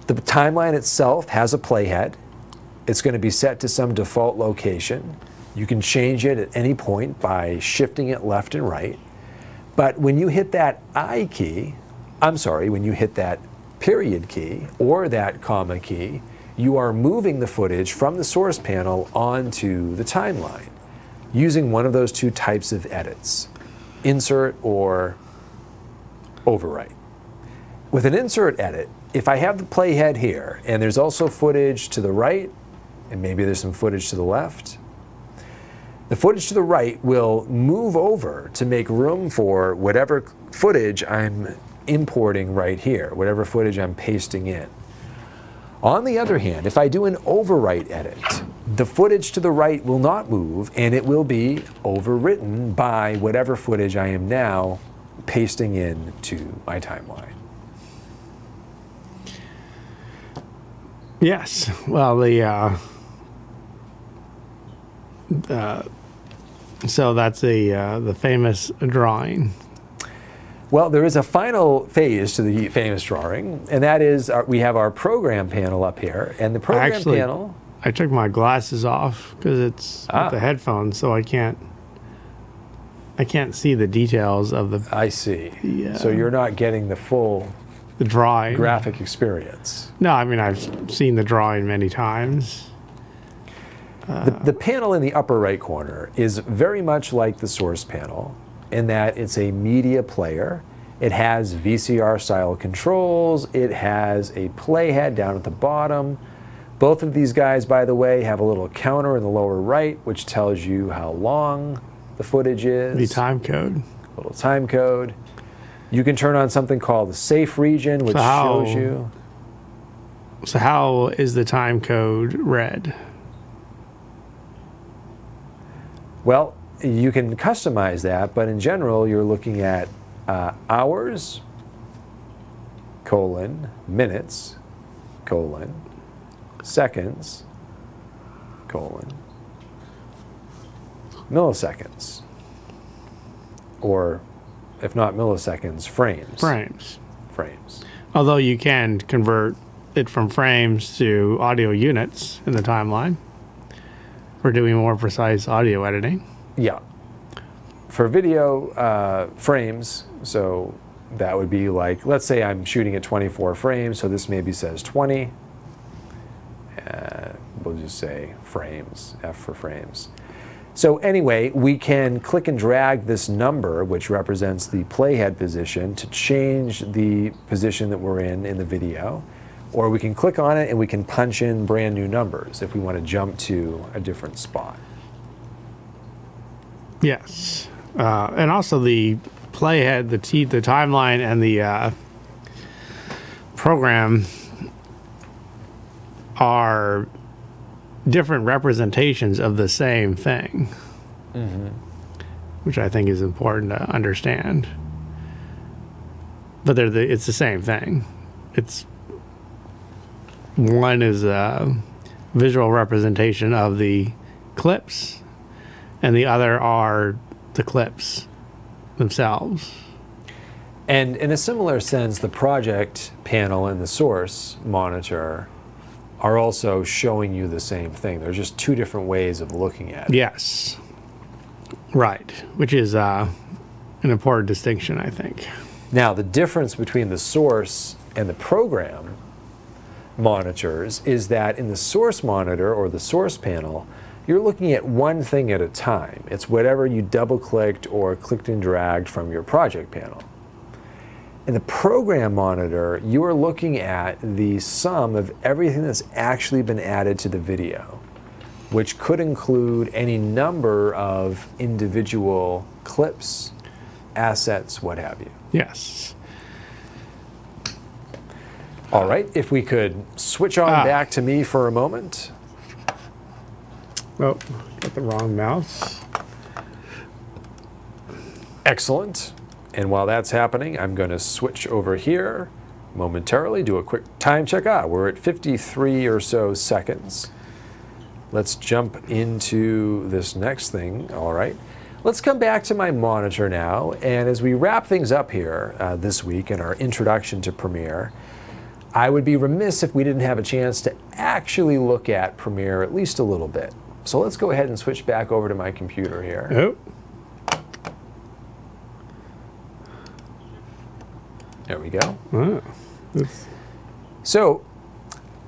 the timeline itself has a playhead. It's going to be set to some default location. You can change it at any point by shifting it left and right. But when you hit that I key, when you hit that period key or that comma key, you are moving the footage from the source panel onto the timeline using one of those 2 types of edits, insert or overwrite. With an insert edit, if I have the playhead here and there's also footage to the right, and maybe there's some footage to the left, the footage to the right will move over to make room for whatever footage I'm importing right here, whatever footage I'm pasting in. On the other hand, if I do an overwrite edit, the footage to the right will not move, and it will be overwritten by whatever footage I am now pasting in to my timeline. Yes. Well, so that's the famous drawing. Well, there is a final phase to the famous drawing, and that is we have our program panel up here, and the program panel. I took my glasses off because it's with the headphones, so I can't see the details of the. I see. So you're not getting the drawing graphic experience. No, I mean I've seen the drawing many times. The panel in the upper right corner is very much like the source panel in that it's a media player. It has VCR style controls. It has a playhead down at the bottom. Both of these guys, by the way, have a little counter in the lower right, which tells you how long the footage is. The time code. A little time code. You can turn on something called the safe region, which shows you. So how is the time code read? Well, you can customize that, but in general, you're looking at hours, colon, minutes, colon, seconds, colon, milliseconds, or if not milliseconds, frames. Frames. Although you can convert it from frames to audio units in the timeline for doing more precise audio editing. Yeah. For video, frames, so that would be like, let's say I'm shooting at 24 frames, so this maybe says 20. We'll just say frames, F for frames. So anyway, we can click and drag this number, which represents the playhead position, to change the position that we're in the video. Or we can click on it and we can punch in brand new numbers if we want to jump to a different spot. Yes. And also the playhead, the timeline, and the program are different representations of the same thing, which I think is important to understand. But it's the same thing. One is a visual representation of the clips, and the other are the clips themselves. And in a similar sense, the project panel and the source monitor are also showing you the same thing. They're just two different ways of looking at it. Yes. Right. Which is an important distinction, I think. Now, the difference between the source and the program monitors is that in the source monitor or the source panel, you're looking at one thing at a time. It's whatever you double-clicked or clicked and dragged from your project panel. In the program monitor, you are looking at the sum of everything that's actually been added to the video, which could include any number of individual clips, assets, what have you. Yes. All right, if we could switch on back to me for a moment. Oh, got the wrong mouse. Excellent. And while that's happening, I'm going to switch over here momentarily, do a quick time check. We're at 53 or so seconds. Let's jump into this next thing. All right. Let's come back to my monitor now. And as we wrap things up here this week in our introduction to Premiere, I would be remiss if we didn't have a chance to actually look at Premiere at least a little bit. So let's go ahead and switch back over to my computer here. Oh. There we go. Oh. So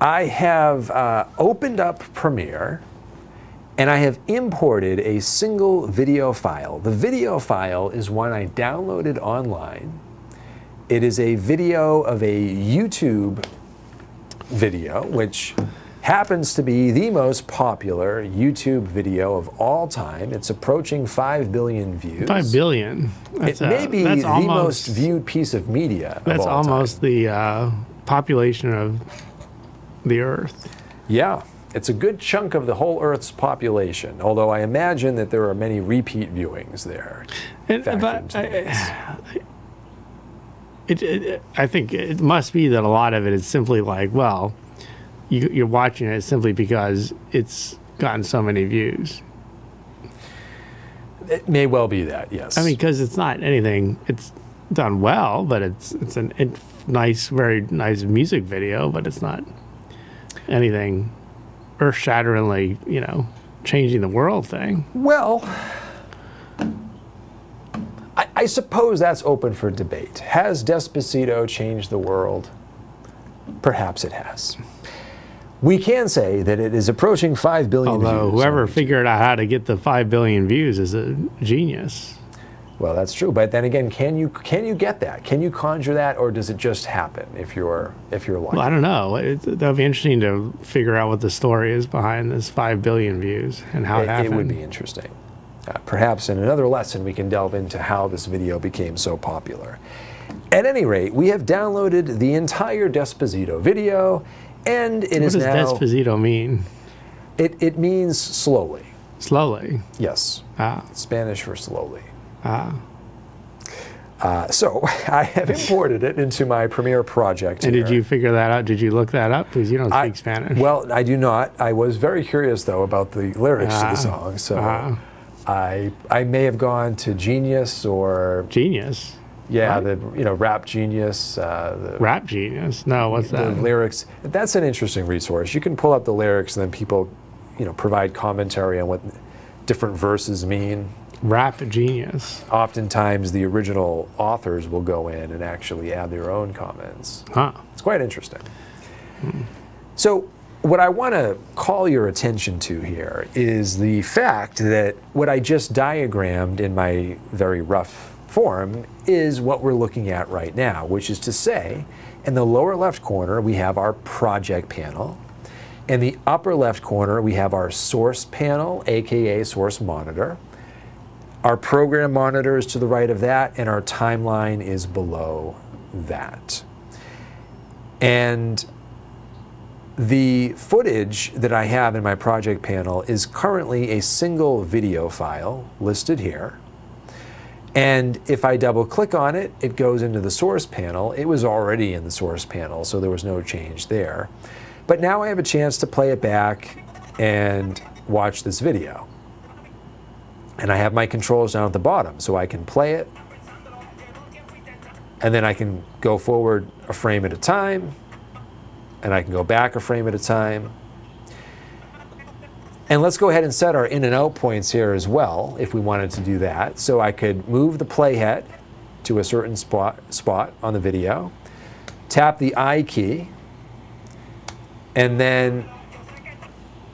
I have opened up Premiere and I have imported a single video file. The video file is one I downloaded online. It is a video of a YouTube video, which happens to be the most popular YouTube video of all time. It's approaching 5 billion views. 5 billion. It may be the most viewed piece of media of all time. That's almost the population of the Earth. Yeah, it's a good chunk of the whole Earth's population, although I imagine that there are many repeat viewings there. I think it must be that a lot of it is simply like, well, you're watching it simply because it's gotten so many views. It may well be that, yes. I mean, because it's not anything, it's done well, but it's a nice, very nice music video, but it's not anything earth-shatteringly, changing the world thing. Well, I suppose that's open for debate. Has Despacito changed the world? Perhaps it has. We can say that it is approaching 5 billion views. Although whoever figured out how to get the 5 billion views is a genius. Well, that's true. But then again, can you get that? Can you conjure that, or does it just happen if you're lucky? Well, I don't know. That'd be interesting to figure out what the story is behind this 5 billion views and how it happened. It would be interesting. Perhaps in another lesson we can delve into how this video became so popular. At any rate, we have downloaded the entire Despacito video, and it is now... What does Despacito mean? It means slowly. Slowly? Yes. Spanish for slowly. So I have imported it into my Premiere project. And did you figure that out? Did you look that up? Because you don't speak Spanish. Well, I do not. I was very curious, though, about the lyrics to the song. So I may have gone to Genius or... Genius? Yeah, Rap Genius. Rap Genius? No, what's that? The lyrics. That's an interesting resource. You can pull up the lyrics and then people, provide commentary on what different verses mean. Rap Genius. Oftentimes the original authors will go in and actually add their own comments. It's quite interesting. So what I want to call your attention to here is the fact that what I just diagrammed in my very rough form is what we're looking at right now, which is to say, in the lower left corner we have our project panel. In the upper left corner we have our source panel, aka source monitor. Our program monitor is to the right of that, and our timeline is below that. And the footage that I have in my project panel is currently a single video file listed here. And if I double click on it, it goes into the source panel. It was already in the source panel, so there was no change there. But now I have a chance to play it back and watch this video. And I have my controls down at the bottom, so I can play it, and then I can go forward a frame at a time, and I can go back a frame at a time. And let's go ahead and set our in and out points here as well, if we wanted to do that. So I could move the playhead to a certain spot on the video, tap the I key, and then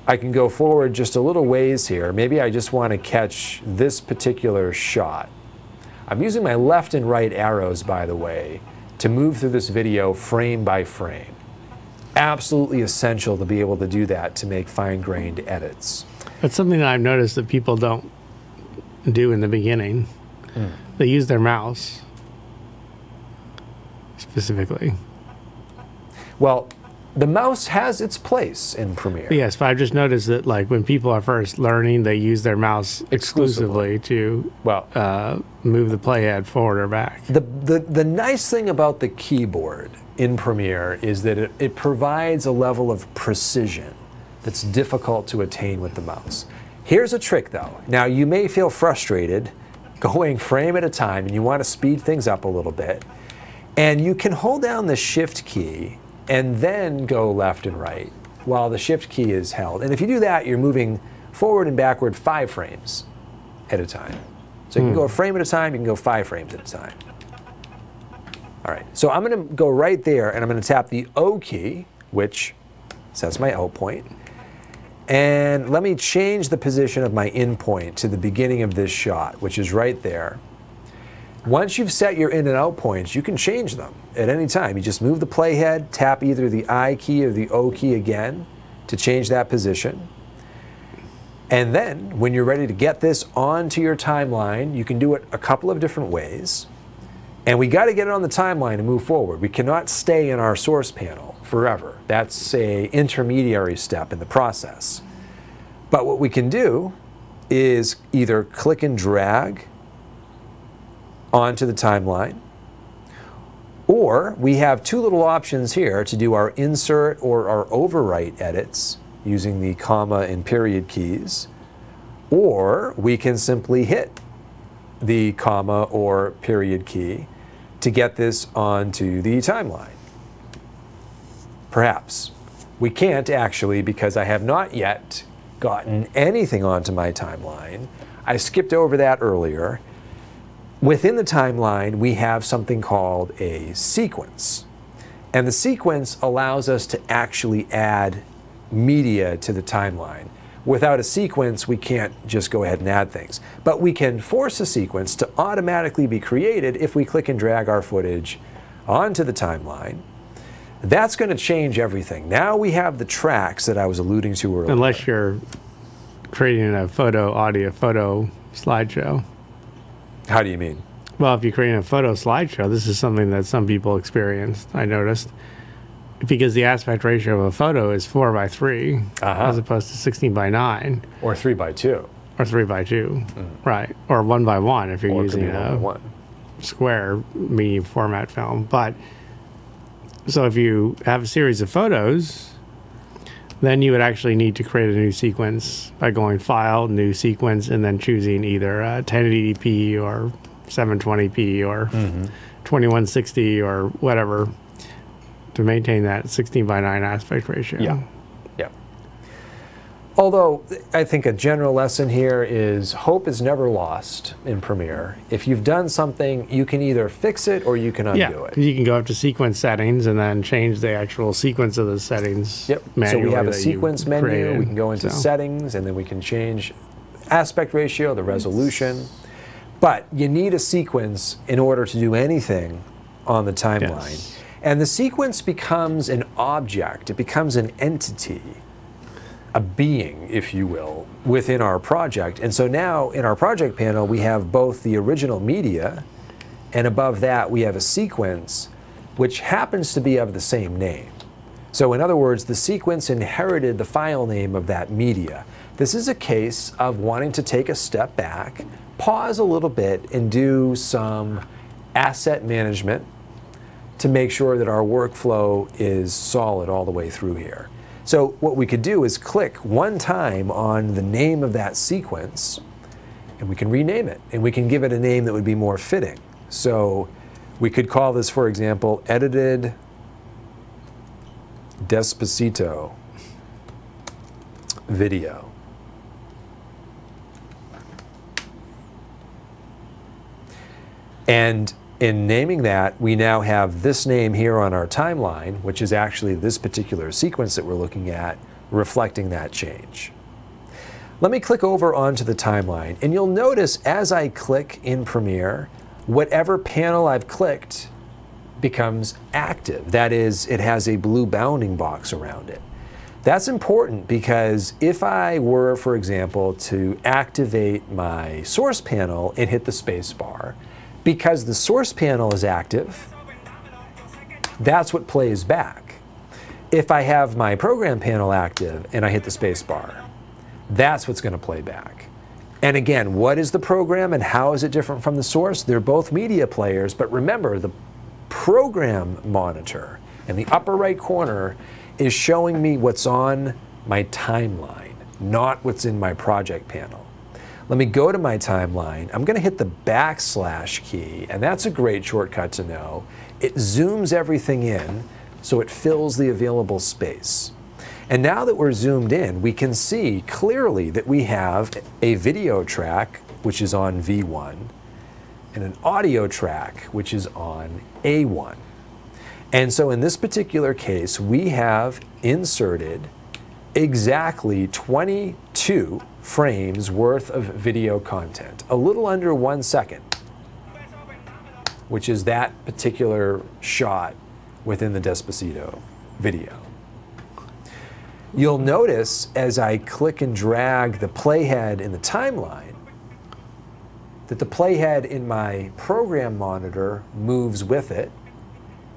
I can go forward just a little ways here. Maybe I just want to catch this particular shot. I'm using my left and right arrows, by the way, to move through this video frame by frame. Absolutely essential to be able to do that to make fine-grained edits. That's something that I've noticed that people don't do in the beginning. They use their mouse specifically. Well, the mouse has its place in Premiere. Yes, but I've just noticed that, like, when people are first learning, they use their mouse exclusively to move the playhead forward or back. The nice thing about the keyboard in Premiere is that it provides a level of precision that's difficult to attain with the mouse. Here's a trick, though. Now, you may feel frustrated going frame at a time, and you want to speed things up a little bit. And you can hold down the Shift key and then go left and right while the Shift key is held. And if you do that, you're moving forward and backward 5 frames at a time. So you can go a frame at a time, you can go 5 frames at a time. All right, so I'm going to go right there, and I'm going to tap the O key, which sets my out point. And let me change the position of my in point to the beginning of this shot, which is right there. Once you've set your in and out points, you can change them at any time. You just move the playhead, tap either the I key or the O key again to change that position. And then, when you're ready to get this onto your timeline, you can do it a couple of different ways. And we got to get it on the timeline to move forward. We cannot stay in our source panel forever. That's an intermediary step in the process. But what we can do is either click and drag onto the timeline, or we have 2 little options here to do our insert or our overwrite edits using the comma and period keys, or we can simply hit the comma or period key to get this onto the timeline. Perhaps. We can't actually, because I have not yet gotten anything onto my timeline. I skipped over that earlier. Within the timeline, we have something called a sequence. And the sequence allows us to actually add media to the timeline. Without a sequence, we can't just go ahead and add things. But we can force a sequence to automatically be created if we click and drag our footage onto the timeline. That's going to change everything. Now we have the tracks that I was alluding to earlier. Unless you're creating a photo slideshow. How do you mean? Well, if you're creating a photo slideshow, this is something that some people experienced, I noticed. Because the aspect ratio of a photo is 4:3, as opposed to 16:9. Or 3:2. Or 3:2, right. Or 1:1 if you're using a square medium format film. But, so if you have a series of photos, then you would actually need to create a new sequence by going File, New Sequence, and then choosing either 1080p or 720p or 2160 or whatever, to maintain that 16:9 aspect ratio. Yeah. Although, I think a general lesson here is hope is never lost in Premiere. If you've done something, you can either fix it or you can undo it. You can go up to sequence settings and then change the actual sequence of the settings. So we have a sequence menu, we can go into settings, and then we can change aspect ratio, the resolution. But you need a sequence in order to do anything on the timeline. And the sequence becomes an object, it becomes an entity, a being, if you will, within our project. And so now in our project panel, we have both the original media, and above that we have a sequence which happens to be of the same name. So in other words, the sequence inherited the file name of that media. This is a case of wanting to take a step back, pause a little bit, and do some asset management to make sure that our workflow is solid all the way through here. So what we could do is click one time on the name of that sequence, and we can rename it, and we can give it a name that would be more fitting. So we could call this, for example, Edited Despacito Video. And in naming that, we now have this name here on our timeline, which is actually this particular sequence that we're looking at, reflecting that change. Let me click over onto the timeline, and you'll notice as I click in Premiere, whatever panel I've clicked becomes active. That is, it has a blue bounding box around it. That's important because if I were, for example, to activate my source panel and hit the space bar, because the source panel is active, that's what plays back. If I have my program panel active and I hit the space bar, that's what's going to play back. And again, what is the program and how is it different from the source? They're both media players, but remember, the program monitor in the upper right corner is showing me what's on my timeline, not what's in my project panel. Let me go to my timeline. I'm going to hit the / key, and that's a great shortcut to know. It zooms everything in so it fills the available space. And now that we're zoomed in, we can see clearly that we have a video track, which is on V1, and an audio track, which is on A1. And so in this particular case, we have inserted exactly 22 frames worth of video content, a little under 1 second, which is that particular shot within the Despacito video. You'll notice as I click and drag the playhead in the timeline that the playhead in my program monitor moves with it,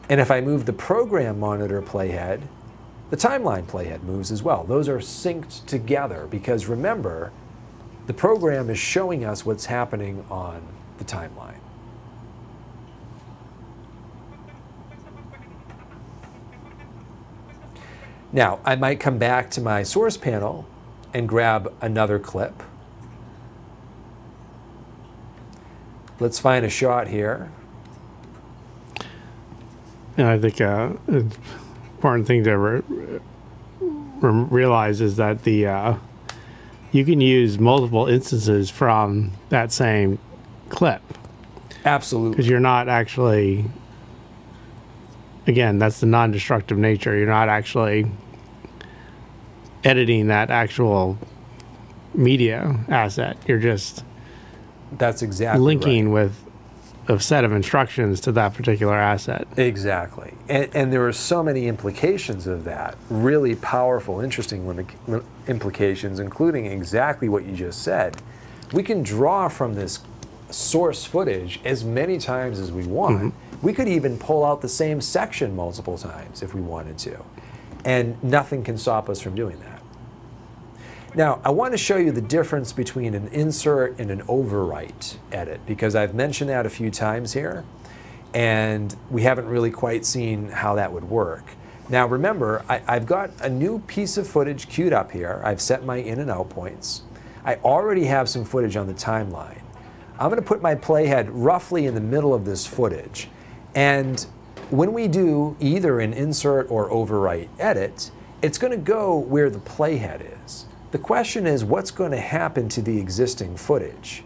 and if I move the program monitor playhead, the timeline playhead moves as well. Those are synced together because remember, the program is showing us what's happening on the timeline. Now, I might come back to my source panel and grab another clip. Let's find a shot here. Yeah, I think important thing to realize is that you can use multiple instances from that same clip. Absolutely. Because you're not actually, again, that's the non-destructive nature. You're not actually editing that actual media asset. You're just that's exactly linking right. with a set of instructions to that particular asset. Exactly. And there are so many implications of that, really powerful, interesting implications, including exactly what you just said. We can draw from this source footage as many times as we want. Mm-hmm. We could even pull out the same section multiple times if we wanted to. And nothing can stop us from doing that. Now, I want to show you the difference between an insert and an overwrite edit, because I've mentioned that a few times here, and we haven't really quite seen how that would work. Now, remember, I've got a new piece of footage queued up here. I've set my in and out points. I already have some footage on the timeline. I'm going to put my playhead roughly in the middle of this footage, and when we do either an insert or overwrite edit, it's going to go where the playhead is. The question is, what's going to happen to the existing footage?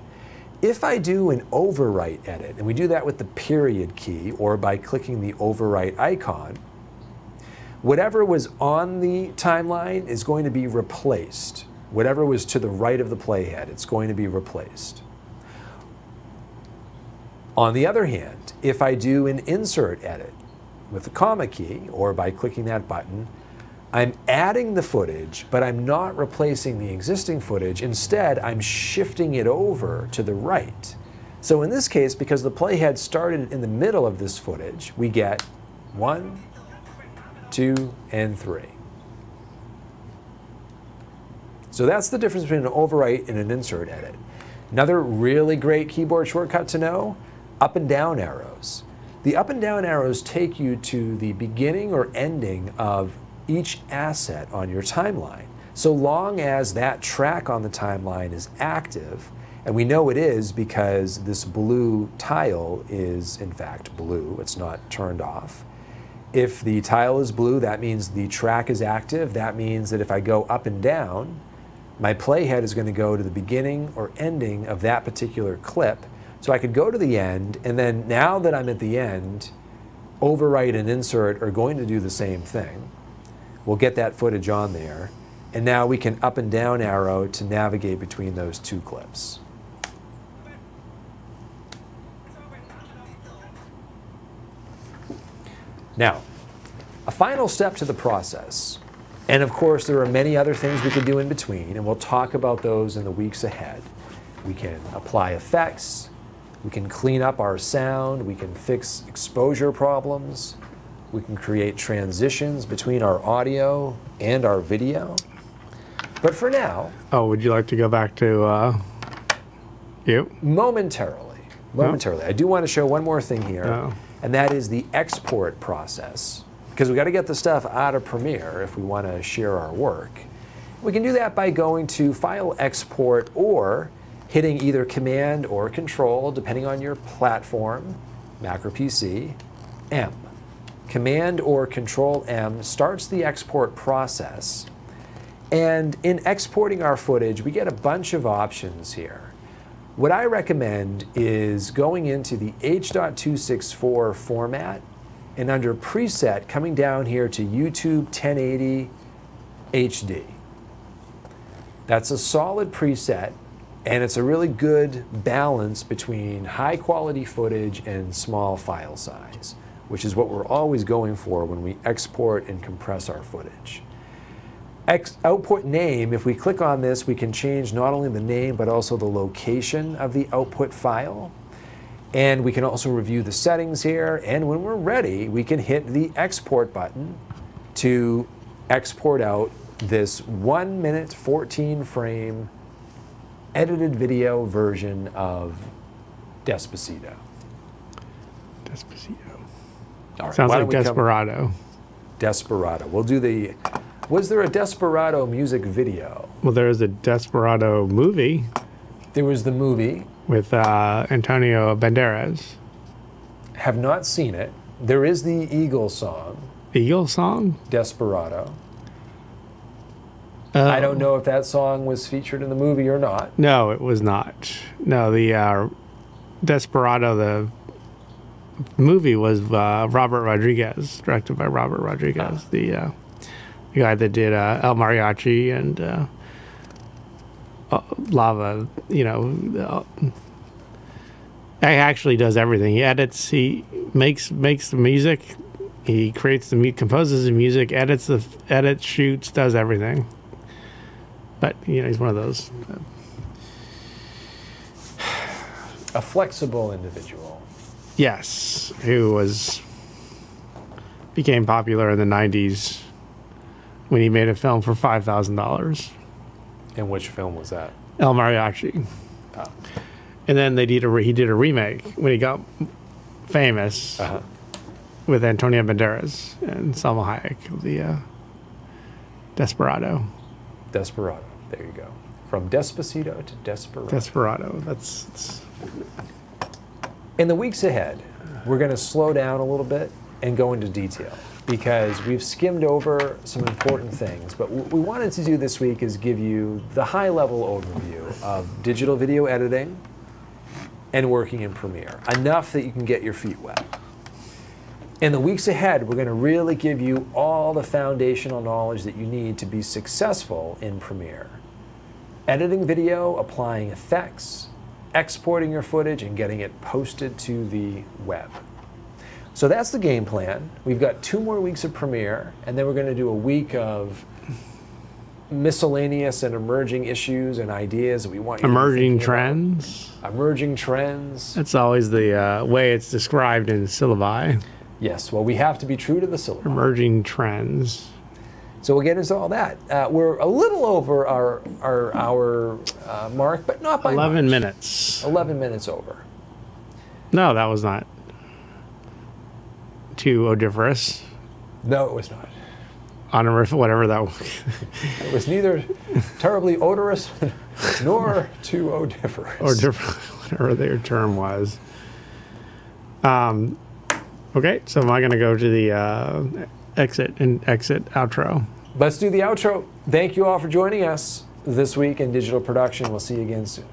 If I do an overwrite edit, and we do that with the period key or by clicking the overwrite icon, whatever was on the timeline is going to be replaced. Whatever was to the right of the playhead, it's going to be replaced. On the other hand, if I do an insert edit with the comma key or by clicking that button, I'm adding the footage, but I'm not replacing the existing footage. Instead, I'm shifting it over to the right. So in this case, because the playhead started in the middle of this footage, we get 1, 2, and 3. So that's the difference between an overwrite and an insert edit. Another really great keyboard shortcut to know, up and down arrows. The up and down arrows take you to the beginning or ending of each asset on your timeline. So long as that track on the timeline is active, and we know it is because this blue tile is in fact blue, it's not turned off. If the tile is blue, that means the track is active. That means that if I go up and down, my playhead is going to go to the beginning or ending of that particular clip. So I could go to the end, and then now that I'm at the end, overwrite and insert are going to do the same thing. We'll get that footage on there, and now we can up and down arrow to navigate between those two clips. Now, a final step to the process, and of course there are many other things we could do in between, and we'll talk about those in the weeks ahead. We can apply effects, we can clean up our sound, we can fix exposure problems, we can create transitions between our audio and our video. But for now... Oh, would you like to go back to you? Momentarily. Momentarily. Oh. I do want to show one more thing here, and that is the export process. Because we've got to get the stuff out of Premiere if we want to share our work. We can do that by going to File, Export, or hitting either Command or Control, depending on your platform, Mac or PC, M. Command or Control M starts the export process. And in exporting our footage, we get a bunch of options here. What I recommend is going into the H.264 format and under Preset, coming down here to YouTube 1080 HD. That's a solid preset, and it's a really good balance between high quality footage and small file size, which is what we're always going for when we export and compress our footage. Output name, if we click on this, we can change not only the name but also the location of the output file. And we can also review the settings here, and when we're ready, we can hit the export button to export out this 1 minute 14 frame edited video version of Despacito. Despacito. All right, sounds like Desperado. Desperado. We'll do the... Was there a Desperado music video? Well, there is a Desperado movie. There was the movie. With Antonio Banderas. Have not seen it. There is the Eagle song. Eagle song? Desperado. I don't know if that song was featured in the movie or not. No, it was not. No, the Desperado, the movie was Robert Rodriguez, directed by Robert Rodriguez, the guy that did El Mariachi and Lava, he actually does everything. He edits, he makes the music, he creates composes the music, edits, shoots, does everything. But he's one of those. A flexible individual. Yes, who became popular in the 90s when he made a film for $5,000. And which film was that? El Mariachi. Oh. And then he did a remake when he got famous with Antonio Banderas and Salma Hayek, the Desperado. Desperado. There you go. From Despacito to Desperado. Desperado. That's... In the weeks ahead, we're going to slow down a little bit and go into detail because we've skimmed over some important things. But what we wanted to do this week is give you the high-level overview of digital video editing and working in Premiere, enough that you can get your feet wet. In the weeks ahead, we're going to really give you all the foundational knowledge that you need to be successful in Premiere. Editing video, applying effects, exporting your footage, and getting it posted to the web. So that's the game plan. We've got 2 more weeks of Premiere, and then we're going to do a week of miscellaneous and emerging issues and ideas that we want you emerging trends. Emerging trends. That's always the way it's described in syllabi. Yes, well, we have to be true to the syllabus. Emerging trends. So we'll get into all that. We're a little over our hour mark, but not by 11 much. minutes. 11 minutes over. No, that was not too odoriferous. No, it was not. Honorific, whatever that was. It was neither terribly odorous nor too odoriferous. Or whatever their term was. Okay, so am I going to go to the exit outro? Let's do the outro. Thank you all for joining us this week in digital production. We'll see you again soon.